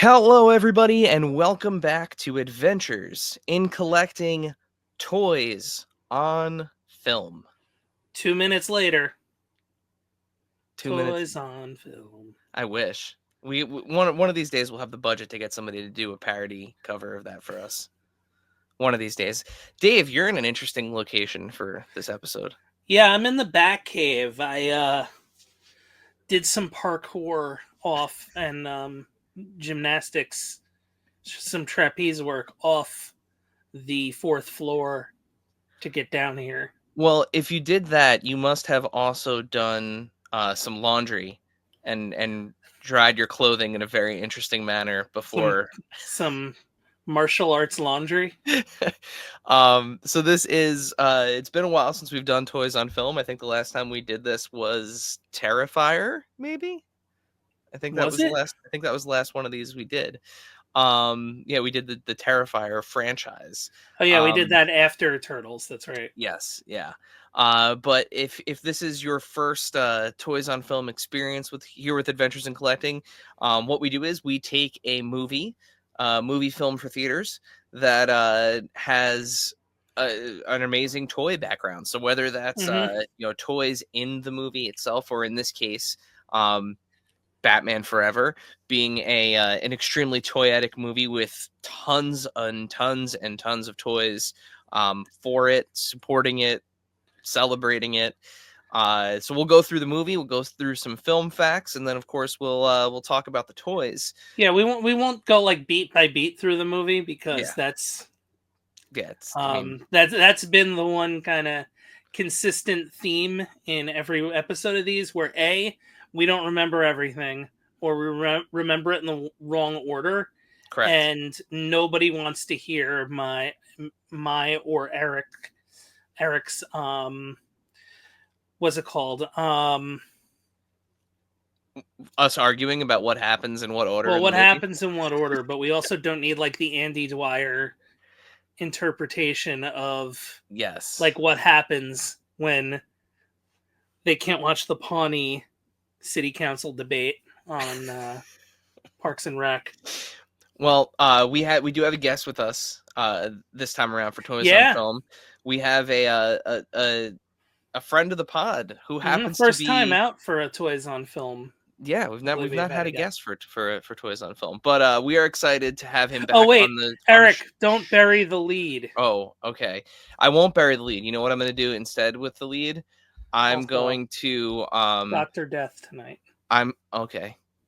Hello, everybody, and welcome back to Adventures in Collecting Toys on Film. 2 minutes later, 2 minutes. toys on film. I wish one of these days we'll have the budget to get somebody to do a parody cover of that for us. One of these days, Dave, you're in an interesting location for this episode. Yeah, I'm in the Bat Cave. I did some parkour off and gymnastics, some trapeze work off the 4th floor to get down here. Well, if you did that, you must have also done some laundry and dried your clothing in a very interesting manner before. Some martial arts laundry. So this is it's been a while since we've done toys on film. I think the last time we did this was Terrifier, maybe. I think that was the last. I think that was the last one of these we did. Yeah, we did the Terrifier franchise. Oh yeah, we did that after Turtles. That's right. Yes, yeah. But if this is your first toys on film experience with Adventures in Collecting, what we do is we take a movie film for theaters that has an amazing toy background. So whether that's toys in the movie itself, or in this case, Batman Forever being an extremely toyetic movie with tons and tons and tons of toys for it, supporting it, celebrating it. So we'll go through the movie, we'll go through some film facts, and then of course we'll talk about the toys. Yeah, we won't go like beat by beat through the movie because that's been the one kind of consistent theme in every episode of these, where we don't remember everything, or we remember it in the wrong order. Correct. And nobody wants to hear my or Eric's what's it called? Us arguing about what happens in what order. Well, what happens in what order, but we also don't need like the Andy Dwyer interpretation of like what happens when they can't watch the Pawnee City Council debate on Parks and Rec. Well, we do have a guest with us this time around for Toys on Film. We have a friend of the pod who happens to be first time out for a Toys on Film. Yeah, we've not had a guest for Toys on Film, but we are excited to have him back. Oh wait, Eric, don't bury the lead. Oh, okay. I won't bury the lead. You know what I'm going to do instead with the lead? I'm going to Dr. Death tonight. I'm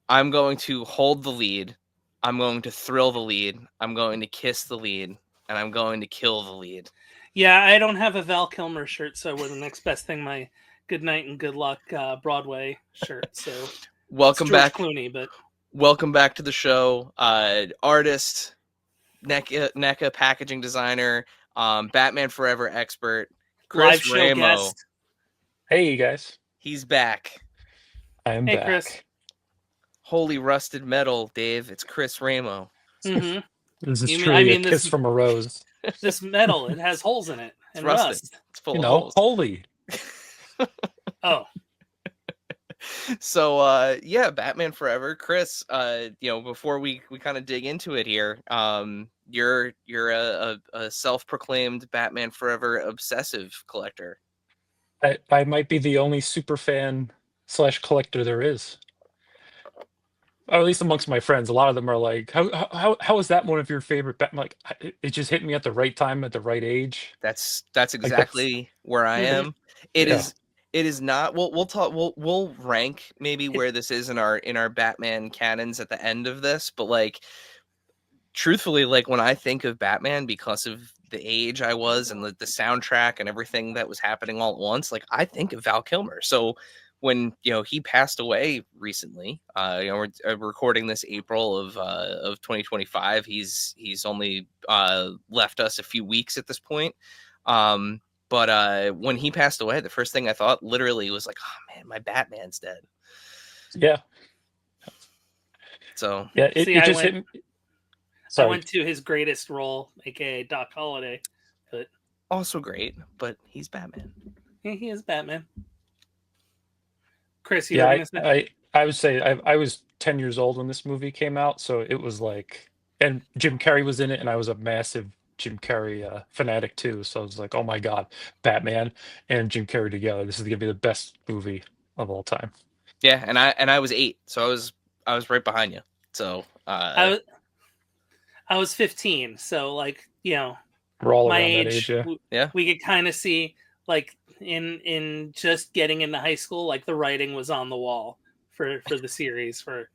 going to hold the lead. I'm going to thrill the lead. I'm going to kiss the lead, and I'm going to kill the lead. Yeah, I don't have a Val Kilmer shirt, so we're the next best thing. My Good Night and Good Luck Broadway shirt. So welcome back, Clooney. But welcome back to the show, artist, NECA packaging designer, Batman Forever expert, Chris Raimo. Hey, you guys. He's back. I am back. Chris. Holy rusted metal, Dave. It's Chris Raimo. Mm-hmm. This is truly a kiss from a rose. This metal, it has holes in it. And it's rusted. Rust. It's full of holes. Holy. Oh. So, Batman Forever. Chris, before we kind of dig into it here, you're a self-proclaimed Batman Forever obsessive collector. I might be the only super fan / collector there is. Or at least amongst my friends. A lot of them are like, how is that one of your favorite Batman? Like, it just hit me at the right time, at the right age. That's exactly where I am. It is not. We'll rank maybe where this is in our Batman canons at the end of this, but like, truthfully, like when I think of Batman, because of the age I was and the soundtrack and everything that was happening all at once, like I think of Val Kilmer. So when he passed away recently, we're recording this April of 2025. He's only left us a few weeks at this point. But when he passed away, the first thing I thought literally was like, oh man, my Batman's dead. Yeah. So yeah, it just hit me. I went to his greatest role, aka Doc Holliday, but also great, but he's Batman. He is Batman. Chris, I would say I was 10 years old when this movie came out, so it was like, and Jim Carrey was in it, and I was a massive Jim Carrey fanatic too. So I was like, oh my God, Batman and Jim Carrey together. This is gonna be the best movie of all time. Yeah, and I was 8, so I was right behind you. So I was 15, so like, you know, we're all my around age, that age, yeah. We could kind of see like in just getting into high school, like the writing was on the wall for the series for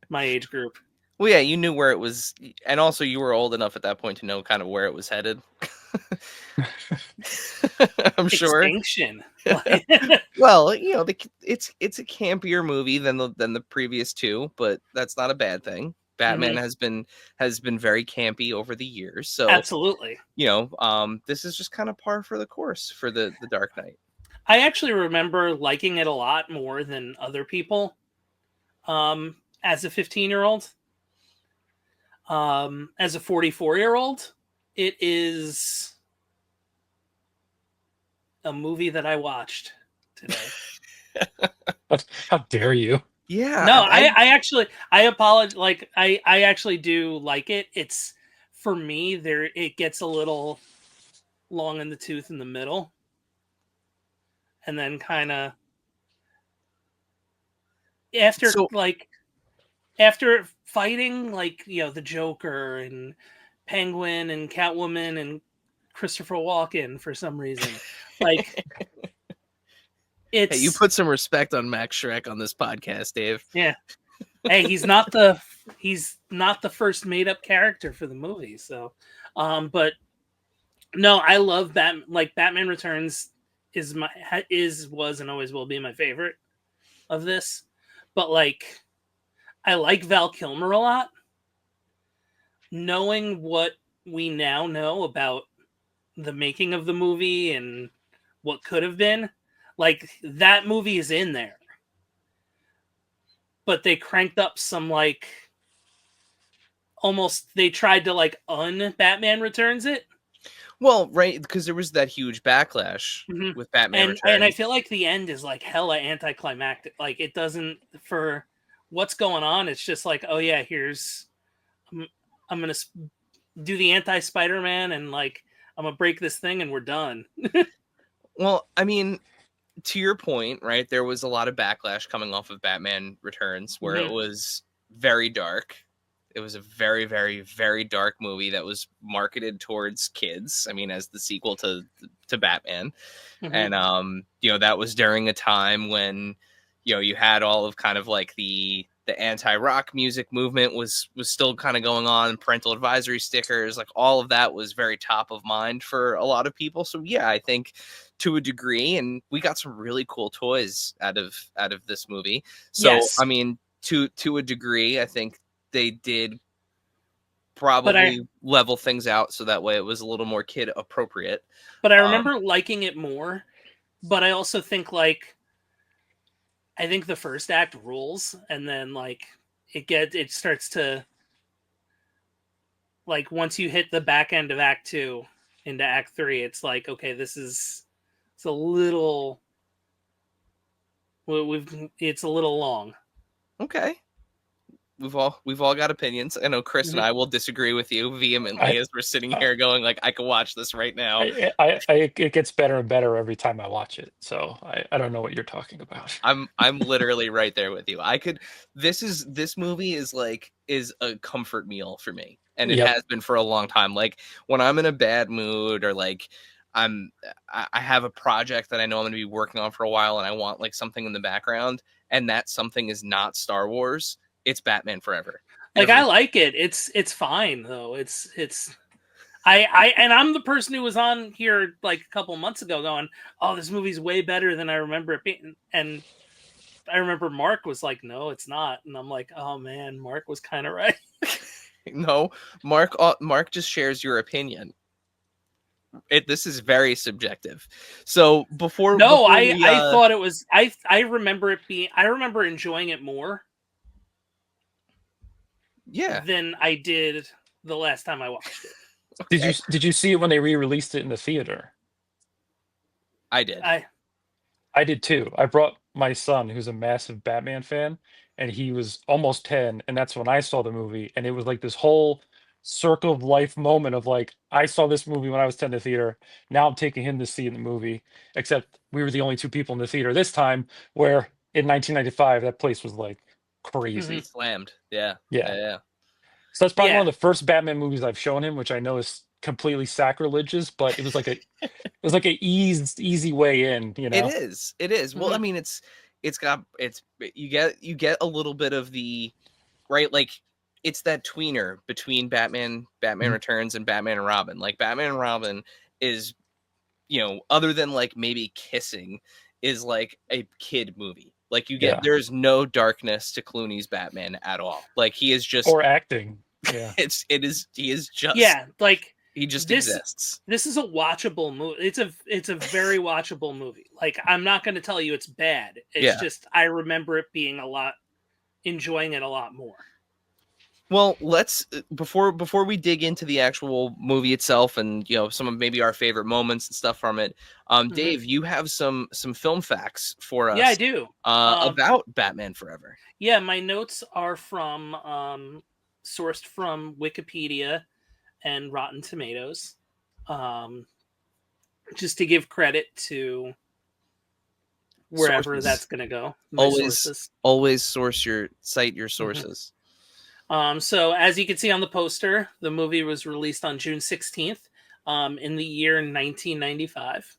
my age group. Well, yeah, you knew where it was, and also you were old enough at that point to know kind of where it was headed. I'm sure. Extinction. Well, you know, it's a campier movie than the previous two, but that's not a bad thing. Batman has been very campy over the years, so absolutely. You know, this is just kind of par for the course for the Dark Knight. I actually remember liking it a lot more than other people. As a 15-year-old. As a 44-year-old, it is a movie that I watched today. How dare you? Yeah. No, I apologize. Like I actually do like it. It's, for me, it gets a little long in the tooth in the middle. And then kind of after fighting, like, you know, the Joker and Penguin and Catwoman and Christopher Walken for some reason, like, it's... Hey, you put some respect on Max Schreck on this podcast, Dave. Yeah. Hey, he's not the first made up character for the movie, so but no, I love Batman. Like, Batman Returns was and always will be my favorite of this. But like, I like Val Kilmer a lot. Knowing what we now know about the making of the movie and what could have been, like, that movie is in there. But they cranked up some, like, almost, they tried to, like, Batman Returns it. Well, right, because there was that huge backlash with Batman Returns. And I feel like the end is, like, hella anticlimactic. Like, it doesn't, for what's going on, it's just like, oh yeah, I'm going to do the anti-Spider-Man and, like, I'm going to break this thing and we're done. Well, I mean, to your point, right, there was a lot of backlash coming off of Batman Returns where it was very dark. It was a very, very, very dark movie that was marketed towards kids. I mean, as the sequel to Batman. And, you know, that was during a time when, you know, you had all of kind of like the anti-rock music movement was still kind of going on, parental advisory stickers, like all of that was very top of mind for a lot of people. So yeah, I think to a degree, and we got some really cool toys out of this movie. So yes. I mean, to a degree, I think they did probably level things out so that way it was a little more kid appropriate. But I remember liking it more, but I also think, like, I think the first act rules, and then, like, it starts to, like, once you hit the back end of Act 2 into Act 3, it's like, okay, it's a little, it's a little long. Okay. We've all got opinions. I know Chris and I will disagree with you vehemently as we're sitting here going, like, I can watch this right now. It gets better and better every time I watch it. So I don't know what you're talking about. I'm literally right there with you. This movie is a comfort meal for me. And it has been for a long time. Like, when I'm in a bad mood, or like I have a project that I know I'm going to be working on for a while and I want, like, something in the background, and that something is not Star Wars, it's Batman Forever. Like, I like it. It's fine though. I'm the person who was on here like a couple months ago going, "Oh, this movie's way better than I remember it being." And I remember Mark was like, "No, it's not." And I'm like, "Oh man, Mark was kind of right." No, Mark just shares your opinion. This is very subjective. So I thought it was. I remember it being. I remember enjoying it more. Yeah. Than I did the last time I watched it. Okay. Did you see it when they re-released it in the theater? I did. I did too. I brought my son, who's a massive Batman fan, and he was almost 10, and that's when I saw the movie, and it was like this whole circle of life moment of like, I saw this movie when I was 10 in the theater. Now I'm taking him to see the movie, except we were the only two people in the theater this time, where in 1995 that place was like crazy. Slammed. Yeah. Yeah. Yeah. So that's probably one of the first Batman movies I've shown him, which I know is completely sacrilegious, but it was like a easy way in, you know. It is. Well, I mean, you get a little bit of the right, like it's that tweener between Batman Returns and Batman and Robin. Like Batman and Robin is, other than like maybe kissing, is like a kid movie. Like there's no darkness to Clooney's Batman at all. Like he is just or acting. Yeah. He is just like he just exists. This is a watchable movie. It's a very watchable movie. Like I'm not going to tell you it's bad. It's just I remember it being enjoying it a lot more. Well, let's before we dig into the actual movie itself and some of maybe our favorite moments and stuff from it. Dave, you have some film facts for us. Yeah, I do. About Batman Forever. Yeah, my notes are from sourced from Wikipedia and Rotten Tomatoes. Just to give credit to wherever that's going to go. Always cite your sources. So as you can see on the poster, the movie was released on June 16th in the year 1995.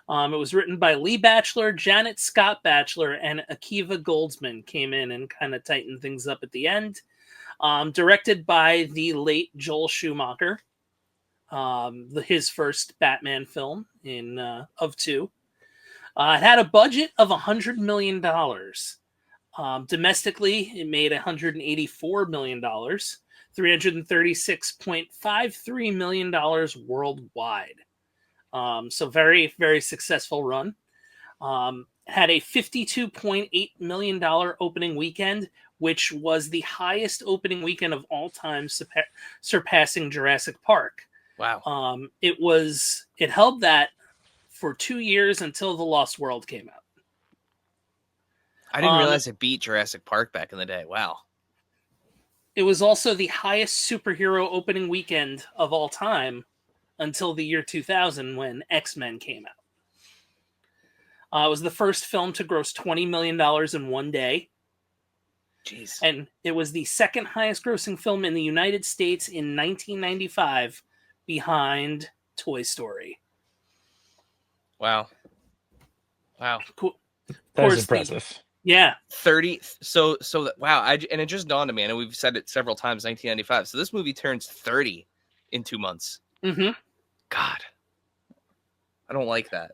It was written by Lee Batchelor, Janet Scott Batchelor, and Akiva Goldsman came in and kind of tightened things up at the end. Directed by the late Joel Schumacher, his first Batman film of two. It had a budget of $100 million. Domestically, it made $184 million, $336.53 million worldwide. So very, very successful run. Had a $52.8 million opening weekend, which was the highest opening weekend of all time, surpassing Jurassic Park. Wow. It held that for 2 years until The Lost World came out. I didn't realize it beat Jurassic Park back in the day. Wow. It was also the highest superhero opening weekend of all time until the year 2000 when X-Men came out. It was the first film to gross $20 million in one day. Jeez. And it was the second highest grossing film in the United States in 1995 behind Toy Story. Wow. Cool. That is impressive. Yeah. 30. So wow. And it just dawned on me, and we've said it several times, 1995. So this movie turns 30 in 2 months. Mm-hmm. God. I don't like that.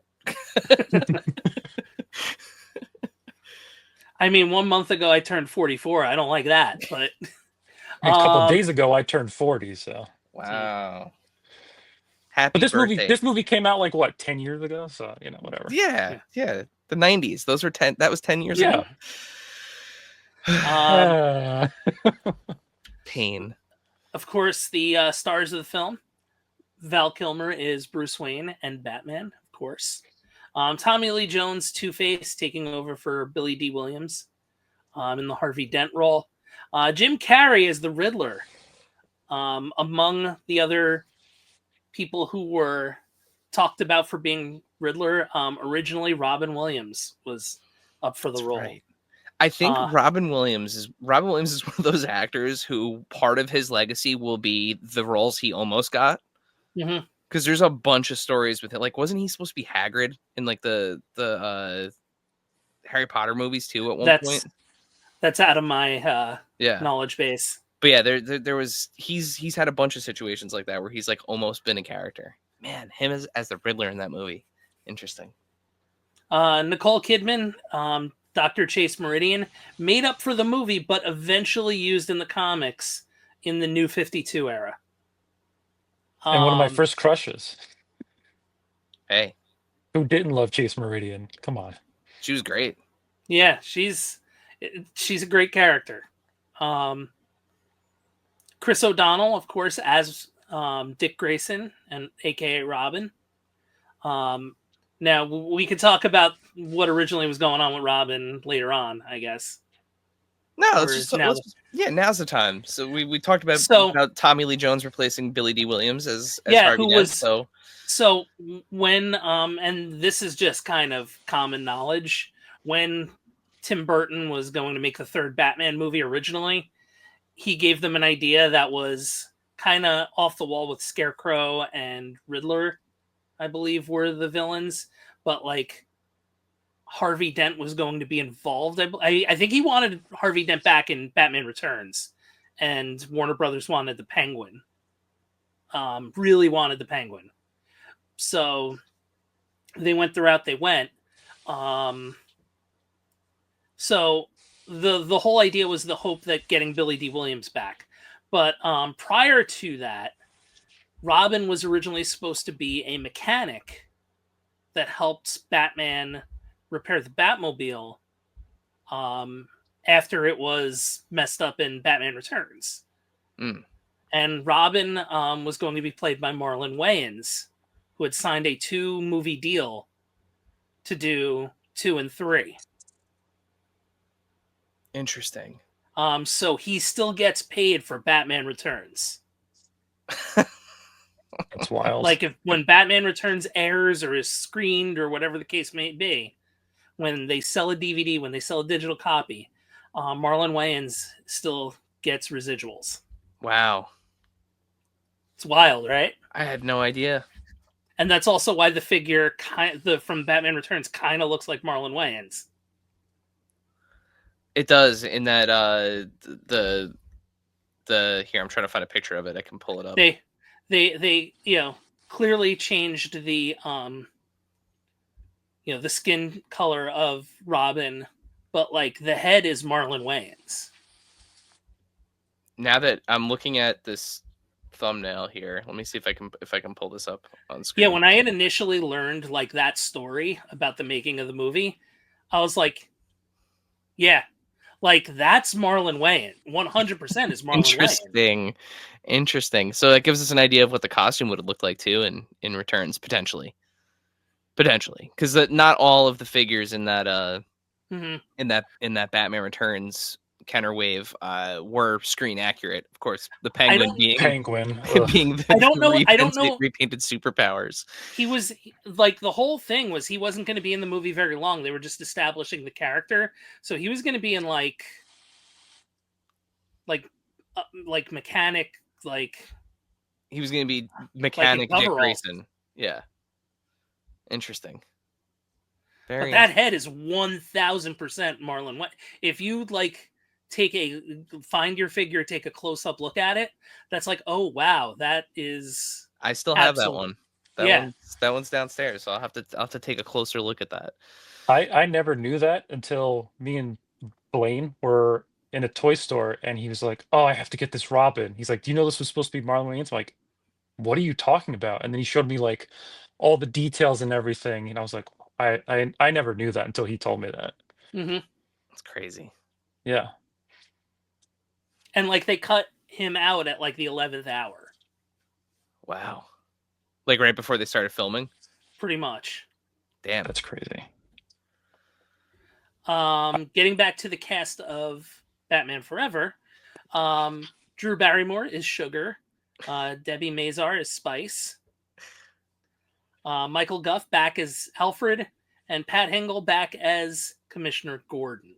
I mean, 1 month ago I turned 44. I don't like that, but a couple of days ago I turned 40. So wow. Happy but birthday. This movie came out like what, 10 years ago? So whatever. Yeah. The 90s. Those were 10. That was 10 years ago. Pain. Of course, the stars of the film: Val Kilmer is Bruce Wayne and Batman, of course. Tommy Lee Jones, Two-Face, taking over for Billy D. Williams in the Harvey Dent role. Jim Carrey is the Riddler. Among the other people who were talked about for being Riddler, originally Robin Williams was up for the role. Right. I think Robin Williams is one of those actors who part of his legacy will be the roles he almost got. Mm-hmm. Because there's a bunch of stories with it. Like, wasn't he supposed to be Hagrid in like the Harry Potter movies too at one point? That's out of my knowledge base. But yeah, there was he's had a bunch of situations like that where he's like almost been a character. Man, him as the Riddler in that movie, interesting. Nicole Kidman, Dr. Chase Meridian, made up for the movie, but eventually used in the comics in the New 52 era. And one of my first crushes. Hey. Who didn't love Chase Meridian? Come on. She was great. Yeah, she's a great character. Chris O'Donnell, of course, as Dick Grayson, and a.k.a. Robin. Now we could talk about what originally was going on with Robin later on, I guess. No, now's the time. So we talked about Tommy Lee Jones replacing Billy D. Williams as Harvey Dent. So when and this is just kind of common knowledge, when Tim Burton was going to make the third Batman movie originally, he gave them an idea that was kind of off the wall with Scarecrow and Riddler, I believe, were the villains, but like Harvey Dent was going to be involved. I think he wanted Harvey Dent back in Batman Returns, and Warner Brothers wanted the Penguin. Really wanted the Penguin. So they went the route they went. So the whole idea was the hope that getting Billy D. Williams back. But prior to that, Robin was originally supposed to be a mechanic that helped Batman repair the Batmobile after it was messed up in Batman Returns. And Robin was going to be played by Marlon Wayans, who had signed a 2-movie deal to do 2 and 3. Interesting. So he still gets paid for Batman Returns. That's wild. Like when Batman Returns airs or is screened or whatever the case may be, when they sell a DVD, when they sell a digital copy, Marlon Wayans still gets residuals. Wow. It's wild, right? I had no idea. And that's also why the figure from Batman Returns kind of looks like Marlon Wayans. It does, in that the here, I'm trying to find a picture of it. I can pull it up. They clearly changed the the skin color of Robin, but like the head is Marlon Wayans. Now that I'm looking at this thumbnail here, let me see if I can pull this up on screen. Yeah, when I had initially learned like that story about the making of the movie, I was like, yeah, like that's Marlon Wayans. 100% is Marlon Wayans. Interesting. So that gives us an idea of what the costume would have looked like too in Returns, potentially, because not all of the figures in that in that Batman Returns counterwave were screen accurate. Of course, the Penguin being the I don't know repainted superpowers. He was like, the whole thing was he wasn't going to be in the movie very long. They were just establishing the character, so he was going to be in like mechanic, like he was going to be mechanic Dick Grayson. Yeah, interesting. But that head is 1,000% Marlon Wayans. If you like find your figure, take a close-up look at it, that's like, oh wow, that is. I still have that one. That one's downstairs, so I'll have to take a closer look at that. I never knew that until me and Blaine were in a toy store, and he was like, "Oh, I have to get this Robin." He's like, "Do you know this was supposed to be Marlon Wayans?" I'm like, "What are you talking about?" And then he showed me like all the details and everything, and I was like, I never knew that until he told me that. That's crazy. Yeah. And like they cut him out at like the 11th hour. Wow. Like right before they started filming? Pretty much. Damn. That's crazy. Getting back to the cast of Batman Forever, Drew Barrymore is Sugar. Debbie Mazar is Spice. Michael Guff back as Alfred. And Pat Hingle back as Commissioner Gordon.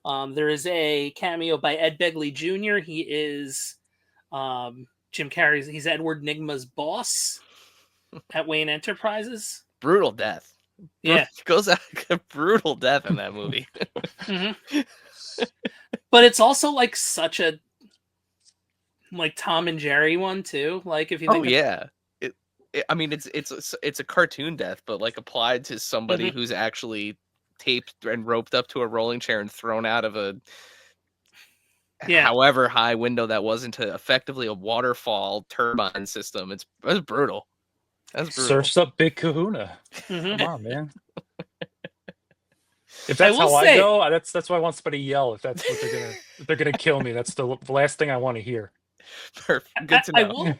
There is a cameo by Ed Begley Jr. He is Jim Carrey's. He's Edward Nygma's boss at Wayne Enterprises. Brutal death. Yeah, goes out a brutal death in that movie. But it's also like such a like Tom and Jerry one too. Like if you think, I mean it's a cartoon death, but like applied to somebody who's actually taped and roped up to a rolling chair and thrown out of a however high window that was into effectively a waterfall turbine system. That's brutal. That's brutal. Surfs up Big Kahuna. Come on, man. If that's how I go, that's why I want somebody to yell. If that's what they're gonna kill me. That's the last thing I want to hear. Perfect. Good to know.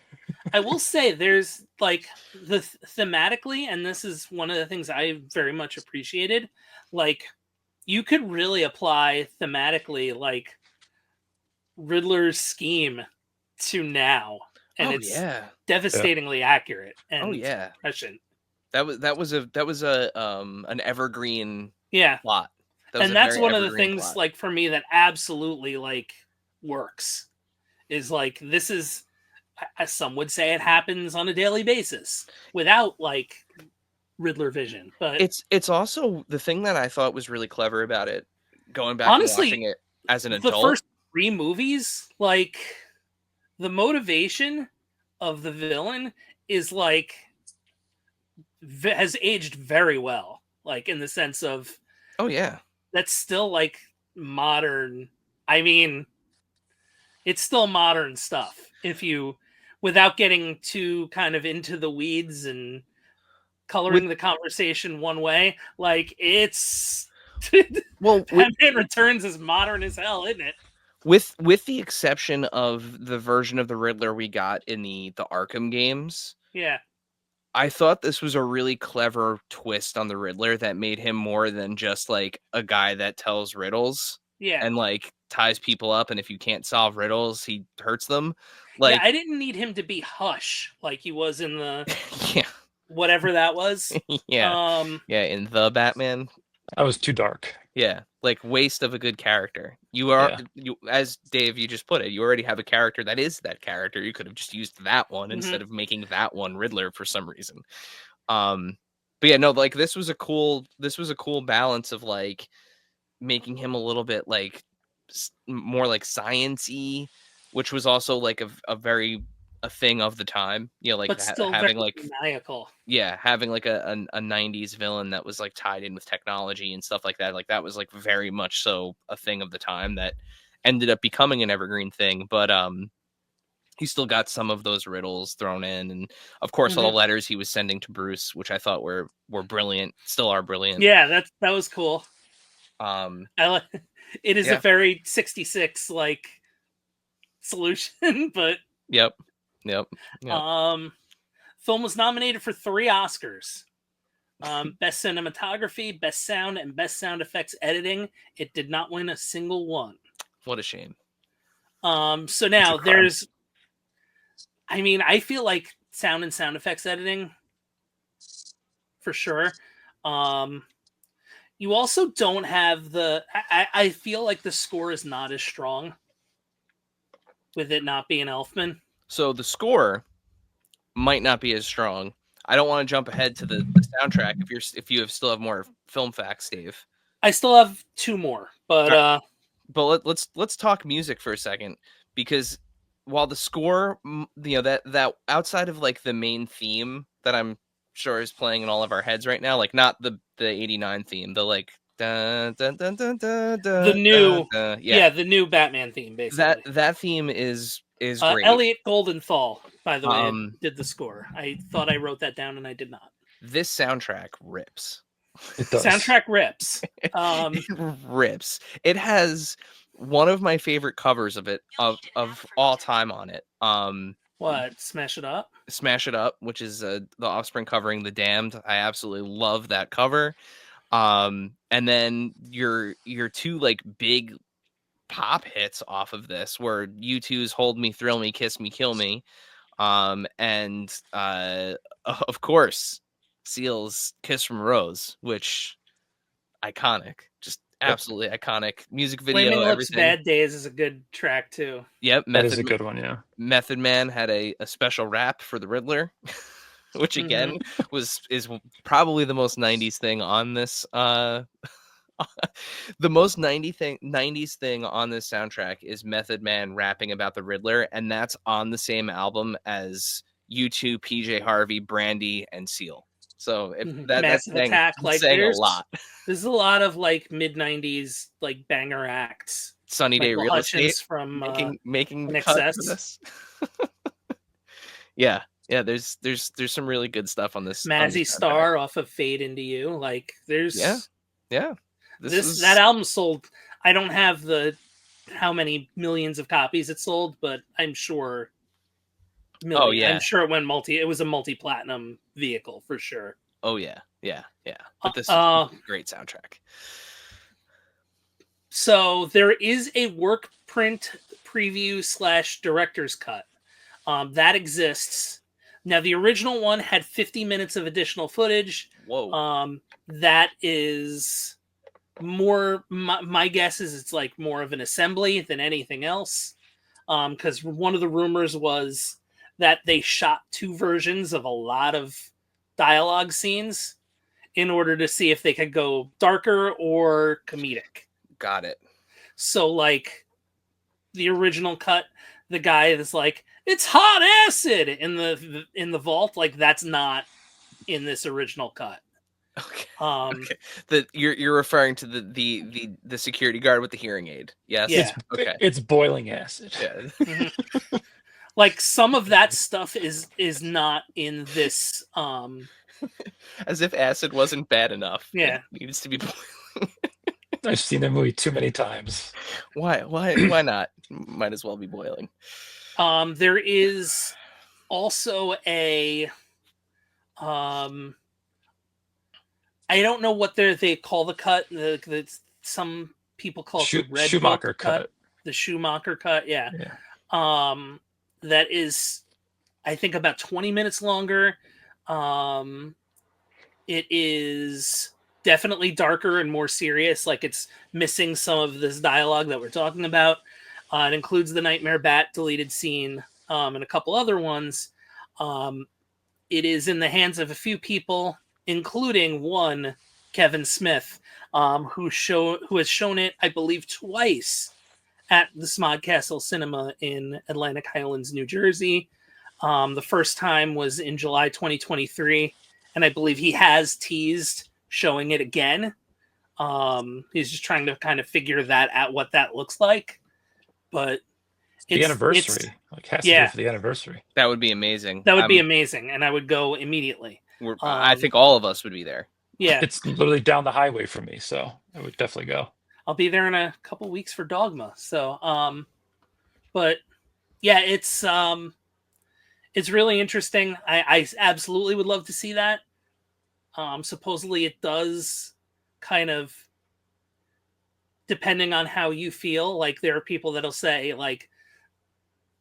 I will say there's like thematically, and this is one of the things I very much appreciated. Like, you could really apply thematically like Riddler's scheme to now, and it's devastatingly accurate and prescient. That was a an evergreen plot. And that's one of the things plot. Like for me that absolutely like works is like this is, as some would say, it happens on a daily basis without like Riddler vision. But it's also the thing that I thought was really clever about it, going back and watching it as an adult. The first 3 movies, like the motivation of the villain is like has aged very well, like in the sense of that's still like modern. I mean, it's still modern stuff if you, without getting too kind of into the weeds and coloring the conversation one way, like it's Batman Returns is modern as hell, isn't it? With the exception of the version of the Riddler we got in the Arkham games. Yeah. I thought this was a really clever twist on the Riddler that made him more than just like a guy that tells riddles and like ties people up. And if you can't solve riddles, he hurts them. Like, I didn't need him to be Hush like he was in the whatever that was. In the Batman. That was too dark. Yeah, like waste of a good character. You are, as Dave, you just put it, you already have a character that is that character. You could have just used that one instead of making that one Riddler for some reason. But yeah, no, like this was a cool balance of like making him a little bit like more like science-y, which was also like a very a thing of the time, you know, like but still having very like maniacal. Having like a 90s villain that was like tied in with technology and stuff like that was like very much so a thing of the time that ended up becoming an evergreen thing. But he still got some of those riddles thrown in, and of course all the letters he was sending to Bruce, which I thought were brilliant, still are brilliant. That was cool. It is a very 66 like solution, but Yep. Film was nominated for 3 Oscars. Best cinematography, best sound, and best sound effects editing. It did not win a single one. What a shame. So now there's, I mean, I feel like sound and sound effects editing for sure. You also don't have I feel like the score is not as strong with it not being Elfman. So the score might not be as strong. I don't want to jump ahead to the soundtrack if you still have more film facts, Dave. I still have 2 more, but let's talk music for a second, because while the score, you know, that outside of like the main theme that I'm sure is playing in all of our heads right now, like not the 89 theme, the like dun, dun, dun, dun, dun, dun, the new the new Batman theme, basically. That theme is great. Elliot Goldenthal, by the way, did the score. I thought I wrote that down and I did not. This soundtrack rips. It does. Soundtrack rips. It rips. It has one of my favorite covers of it of all time on it. What? Smash It Up? Smash It Up, which is the Offspring covering The Damned. I absolutely love that cover. And then your 2 like big pop hits off of this were U2's Hold Me, Thrill Me, Kiss Me, Kill Me, and of course Seal's Kiss from a Rose, which iconic, just absolutely iconic music video. Flaming Lips everything. Bad Days is a good track too. Yep, that is a good one. Yeah, Method Man had a special rap for the Riddler, which again is probably the most 90s thing on this. The most 90s thing on this soundtrack is Method Man rapping about the Riddler, and that's on the same album as U2, PJ Harvey, Brandy, and Seal. So that's Attack, like saying a lot. There's a lot of like mid 90s like banger acts. Sunny Day Real Estate from making cuts for this. Yeah, there's some really good stuff on this. Mazzy Star off of Fade Into You. Like there's yeah. That album sold. I don't have the how many millions of copies it sold, but I'm sure. Oh yeah, I'm sure it went It was a multi-platinum vehicle for sure. Oh yeah. But this is a great soundtrack. So there is a work print preview / director's cut that exists. Now the original one had 50 minutes of additional footage. Whoa. That is more. My guess is it's like more of an assembly than anything else. Because one of the rumors was that they shot 2 versions of a lot of dialogue scenes in order to see if they could go darker or comedic. Got it. So, like, the original cut, the guy is like, "It's hot acid" in the vault. Like, that's not in this original cut. Okay. Okay. You're referring to the security guard with the hearing aid. Yes. Yeah. Okay. It's boiling acid. Yeah. Mm-hmm. Like, some of that stuff is not in this. As if acid wasn't bad enough. Yeah. It needs to be boiling. I've seen that movie too many times. Why not? Might as well be boiling. There is also a I don't know what they call the cut. Some people call it the Red Schumacher cut. The Schumacher cut, yeah. That is, I think, about 20 minutes longer. It is definitely darker and more serious. Like, it's missing some of this dialogue that we're talking about. It includes the Nightmare Bat deleted scene and a couple other ones. It is in the hands of a few people, including one, Kevin Smith, who has shown it, I believe, twice at the Smodcastle Cinema in Atlantic Highlands, New Jersey. The first time was in July 2023, and I believe he has teased showing it again. He's just trying to kind of figure that out, what that looks like. But the anniversary, has to be for the anniversary. That would be amazing. That would be amazing, and I would go immediately. I think all of us would be there. Yeah, it's literally down the highway from me, so I would definitely go. I'll be there in a couple weeks for Dogma. So, but yeah, it's really interesting. I absolutely would love to see that. Supposedly it does kind of, depending on how you feel, like there are people that'll say like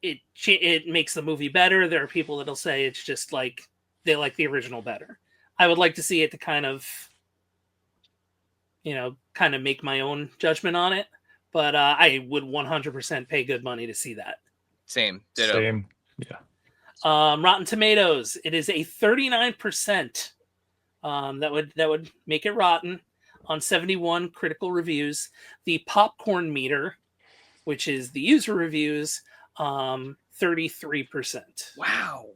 it makes the movie better. There are people that'll say it's just like they like the original better. I would like to see it to kind of make my own judgment on it, but I would 100% pay good money to see that. Same. Ditto. Same. Yeah. Rotten Tomatoes, it is a 39%. That would make it rotten on 71 critical reviews. The popcorn meter, which is the user reviews, 33%. Wow.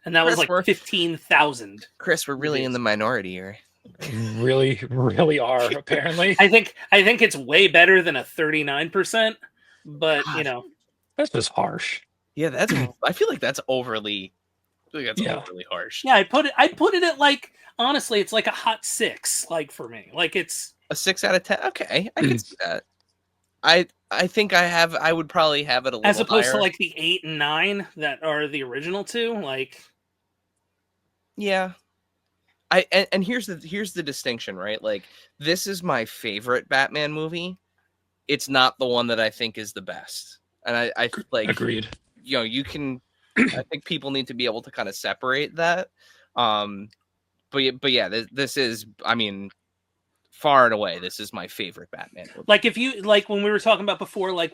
And that was like 15,000. Chris, we're really in the minority here. Really, really are, apparently. I think it's way better than a 39%, but God. That's just harsh. Yeah, I feel like that's overly overly harsh. Yeah, I'd put it at, like, honestly, it's like a hot 6, like, for me. Like, it's a 6 out of 10. Okay, I can see that. I think I would probably have it a little as opposed higher. To like the 8 and 9 that are the original 2, like. Yeah. And here's the distinction, right? Like, this is my favorite Batman movie. It's not the one that I think is the best. And I like, agreed. You can, I think people need to be able to kind of separate that. But yeah, this is, I mean, far and away, this is my favorite Batman movie. Like, if you, like, when we were talking about before, like,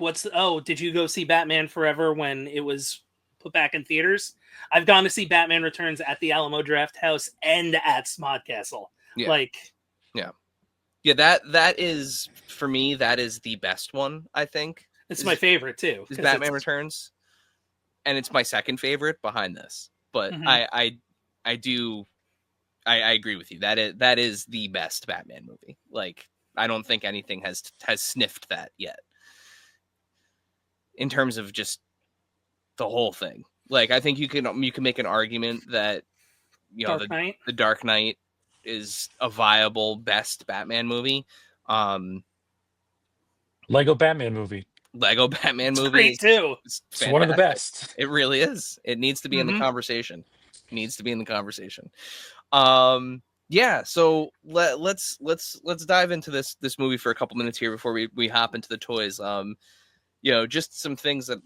did you go see Batman Forever when it was put back in theaters? I've gone to see Batman Returns at the Alamo Drafthouse and at Smodcastle. Yeah. Yeah, that is, for me, that is the best one, I think. It's my favorite, too. Is Batman Returns. And it's my second favorite behind this. But I agree with you. That is the best Batman movie. Like, I don't think anything has sniffed that yet. In terms of just the whole thing. Like, I think you can make an argument that the Dark Knight is a viable best Batman movie. Lego Batman movie. Lego Batman It's movie great too. It's one of the best. It really is. It needs to be in the conversation. It needs to be in the conversation. Yeah, so let's dive into this movie for a couple minutes here before we hop into the toys. Just some things that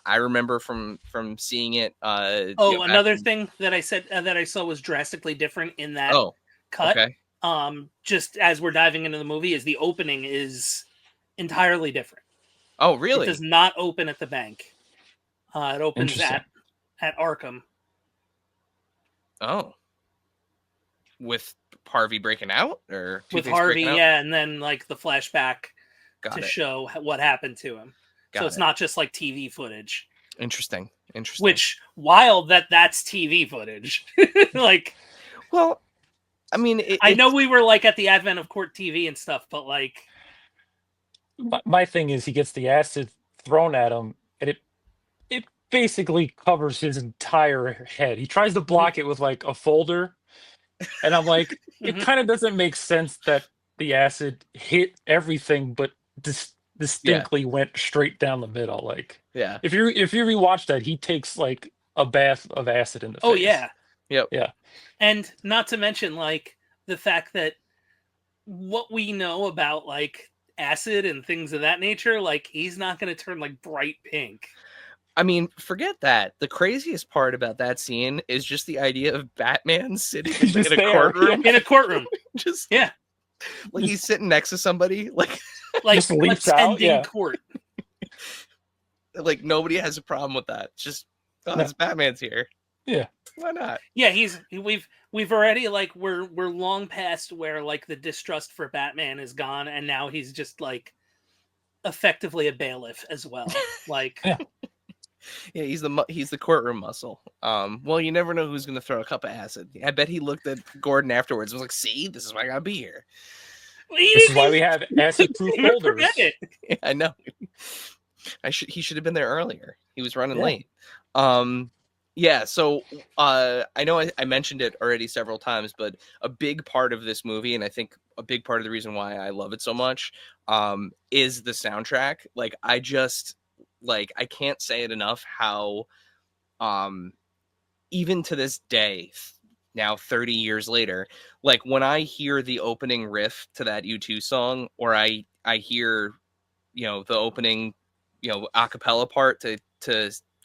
I remember from seeing it. Another thing that I said that I saw was drastically different in that cut. Okay. Just as we're diving into the movie, is the opening is entirely different. Oh, really? It does not open at the bank. It opens at Arkham. Oh. With Harvey breaking out, or with Harvey, yeah, and then like the flashback show what happened to him. So it's not just like TV footage. Interesting. Which wild that's TV footage. Like, well, I mean, I know we were like at the advent of court TV and stuff, but like, my thing is he gets the acid thrown at him, and it basically covers his entire head. He tries to block it with like a folder. And I'm like, it kind of doesn't make sense that the acid hit everything, but distinctly went straight down the middle. Like, if you rewatch that, he takes like a bath of acid in the face. Oh yeah, yeah. And not to mention like the fact that what we know about like acid and things of that nature, like he's not going to turn like bright pink. I mean, forget that. The craziest part about that scene is just the idea of Batman sitting in a courtroom. In a courtroom. Just like he's sitting next to somebody, like just leaps out in court. Like nobody has a problem with that. Just it's Batman's here. Yeah. Why not? Yeah, we've already like we're long past where like the distrust for Batman is gone, and now he's just like effectively a bailiff as well. Like Yeah, he's the courtroom muscle. Well, you never know who's going to throw a cup of acid. I bet he looked at Gordon afterwards and was like, "See, this is why I gotta be here. This is why we have acid-proof holders." Yeah, I know. He should have been there earlier. He was running late. Yeah. So I know I mentioned it already several times, but a big part of this movie, and I think a big part of the reason why I love it so much, is the soundtrack. Like I can't say it enough how even to this day, now 30 years later, like when I hear the opening riff to that U2 song, or I hear the opening a cappella part to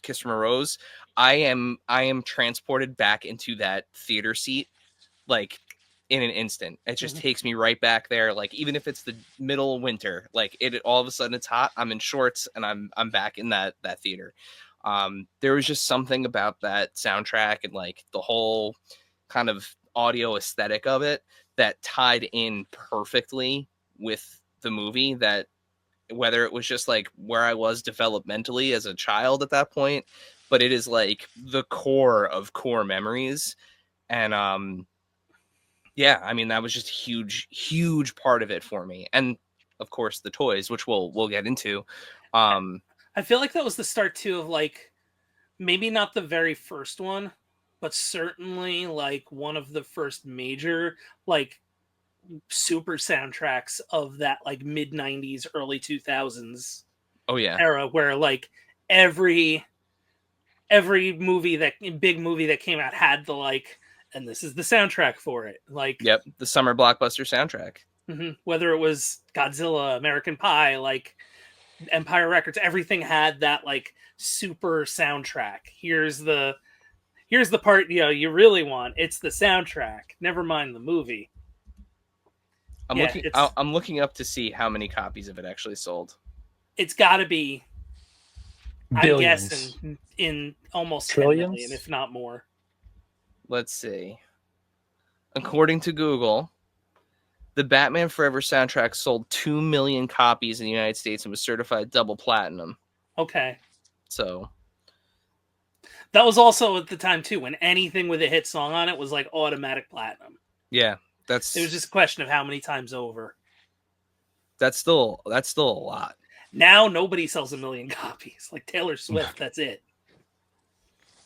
Kiss from a Rose, I am transported back into that theater seat like in an instant. It just takes me right back there. Like even if it's the middle of winter, like it all of a sudden it's hot, I'm in shorts and I'm back in that theater. There was just something about that soundtrack and like the whole kind of audio aesthetic of it that tied in perfectly with the movie, that whether it was just like where I was developmentally as a child at that point, but it is like the core of core memories. And yeah, I mean, that was just huge part of it for me. And of course the toys, which we'll get into. I feel like that was the start too of like, maybe not the very first one, but certainly like one of the first major like super soundtracks of that like mid 90s, early 2000s era, where like every big movie that came out had the like, and this is the soundtrack for it. Like, the summer blockbuster soundtrack. Whether it was Godzilla, American Pie, like Empire Records, everything had that like super soundtrack. Here's the part you really want. It's the soundtrack. Never mind the movie. I'm looking up to see how many copies of it actually sold. It's got to be billions. I'm guessing in almost trillions, 10 million, if not more. Let's see. According to Google, the Batman Forever soundtrack sold 2 million copies in the United States and was certified double platinum. Okay. So that was also at the time too, when anything with a hit song on it was like automatic platinum. Yeah, it was just a question of how many times over. That's still a lot. Now nobody sells 1 million copies. Like Taylor Swift, that's it.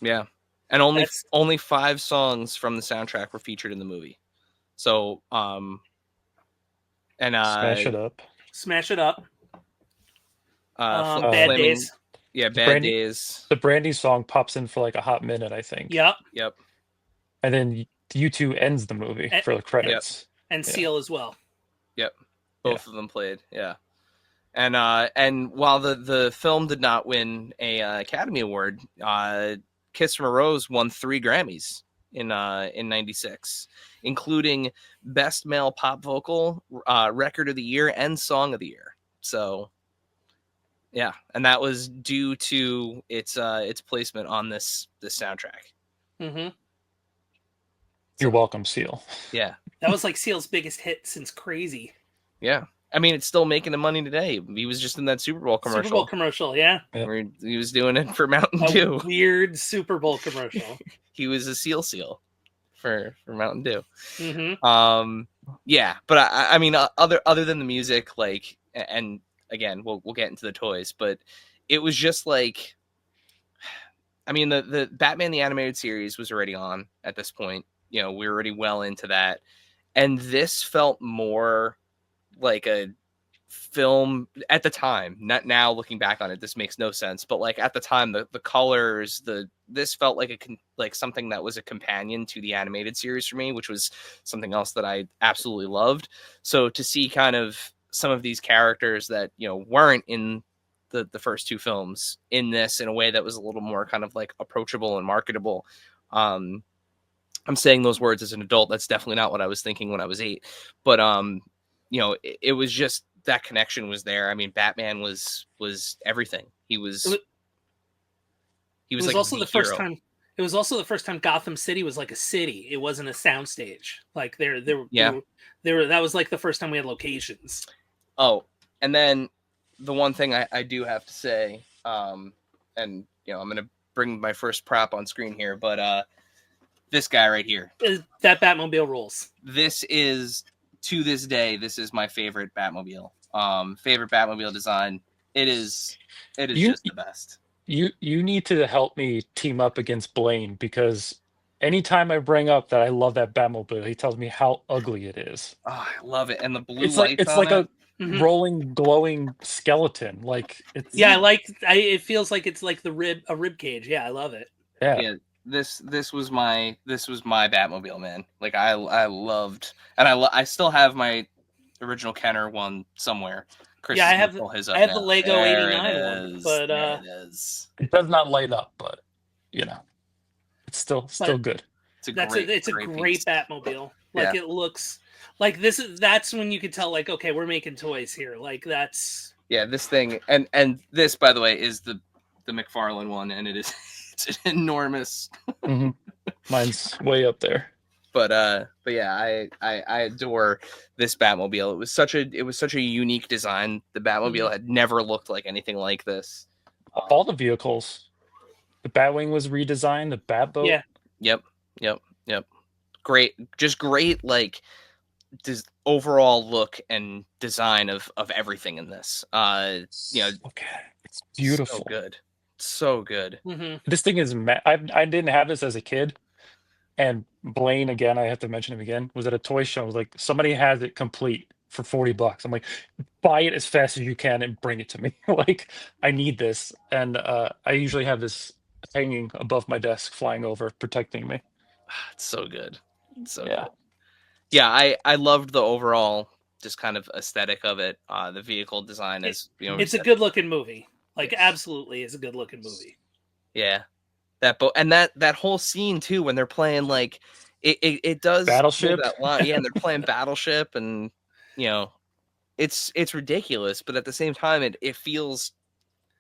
Yeah. And only 5 songs from the soundtrack were featured in the movie. So Smash It Up. Smash It Up. Bad Flaming, Days. Yeah, Bad Days. The Brandy song pops in for like a hot minute, I think. Yep. And then U2 ends the movie for the credits. And Seal as well. Yep. Both of them played. Yeah. And while the film did not win a Academy Award, Kiss from a Rose won 3 Grammys in '96, including Best Male Pop Vocal, Record of the Year, and Song of the Year. So, yeah, and that was due to its placement on this soundtrack. Mm-hmm. You're welcome, Seal. Yeah, that was like Seal's biggest hit since Crazy. Yeah. I mean, it's still making the money today. He was just in that Super Bowl commercial. Super Bowl commercial, yeah. Where he was doing it for Mountain Dew. Weird Super Bowl commercial. He was a seal for Mountain Dew. Mm-hmm. Yeah, but I mean, other than the music, like, and again, we'll get into the toys, but it was just like, I mean, the Batman the Animated Series was already on at this point. You know, we were already well into that, and this felt more like a film at the time. Not now, looking back on it, this makes no sense, but like at the time, the colors, this felt like something that was a companion to the animated series for me, which was something else that I absolutely loved. So to see kind of some of these characters that, you know, weren't in the first 2 films in this in a way that was a little more kind of like approachable and marketable. I'm saying those words as an adult. That's definitely not what I was thinking when I was 8, but you know, it was just that connection was there. I mean, Batman was everything. He was like also the first time. It was also the first time Gotham City was like a city. It wasn't a soundstage. Like there were. That was like the first time we had locations. Oh, and then the one thing I do have to say, and you know, I'm gonna bring my first prop on screen here, but this guy right here, that Batmobile rules. This is, to this day, this is my favorite Batmobile. Favorite Batmobile design. It is just the best. You need to help me team up against Blaine, because anytime I bring up that I love that Batmobile, he tells me how ugly it is. Oh, I love it, and the blue it's lights. It's like a rolling, glowing skeleton. Like it's it feels like it's like a rib cage. Yeah, I love it. Yeah. This was my Batmobile, man. Like I loved, and I still have my original Kenner one somewhere. Chris, I have the Lego '89 one, but it does not light up, but you know, it's still good. It's a great Batmobile. Like it looks like that's when you could tell, like, okay, we're making toys here. Like that's this thing, and this, by the way, is the McFarlane one, and it's enormous. Mm-hmm. Mine's way up there. But yeah, I adore this Batmobile. It was such a unique design. The Batmobile had never looked like anything like this. All the vehicles. The Batwing was redesigned. The Batboat. Yeah. Yep. Great. Like this overall look and design of everything in this. You know, okay, it's beautiful. So good. Mm-hmm. This thing is. I didn't have this as a kid. And Blaine, again, I have to mention him again, was at a toy show. I was like, somebody has it complete for $40. I'm like, buy it as fast as you can and bring it to me. Like, I need this. And I usually have this hanging above my desk, flying over, protecting me. It's so good. Good. Yeah, I loved the overall just kind of aesthetic of it. The vehicle design is, you know, it's a good looking movie. Like, absolutely is a good looking movie. Yeah. That boat, and that whole scene too, when they're playing, like it does Battleship. That line. Yeah, and they're playing Battleship, and you know, it's ridiculous, but at the same time, it feels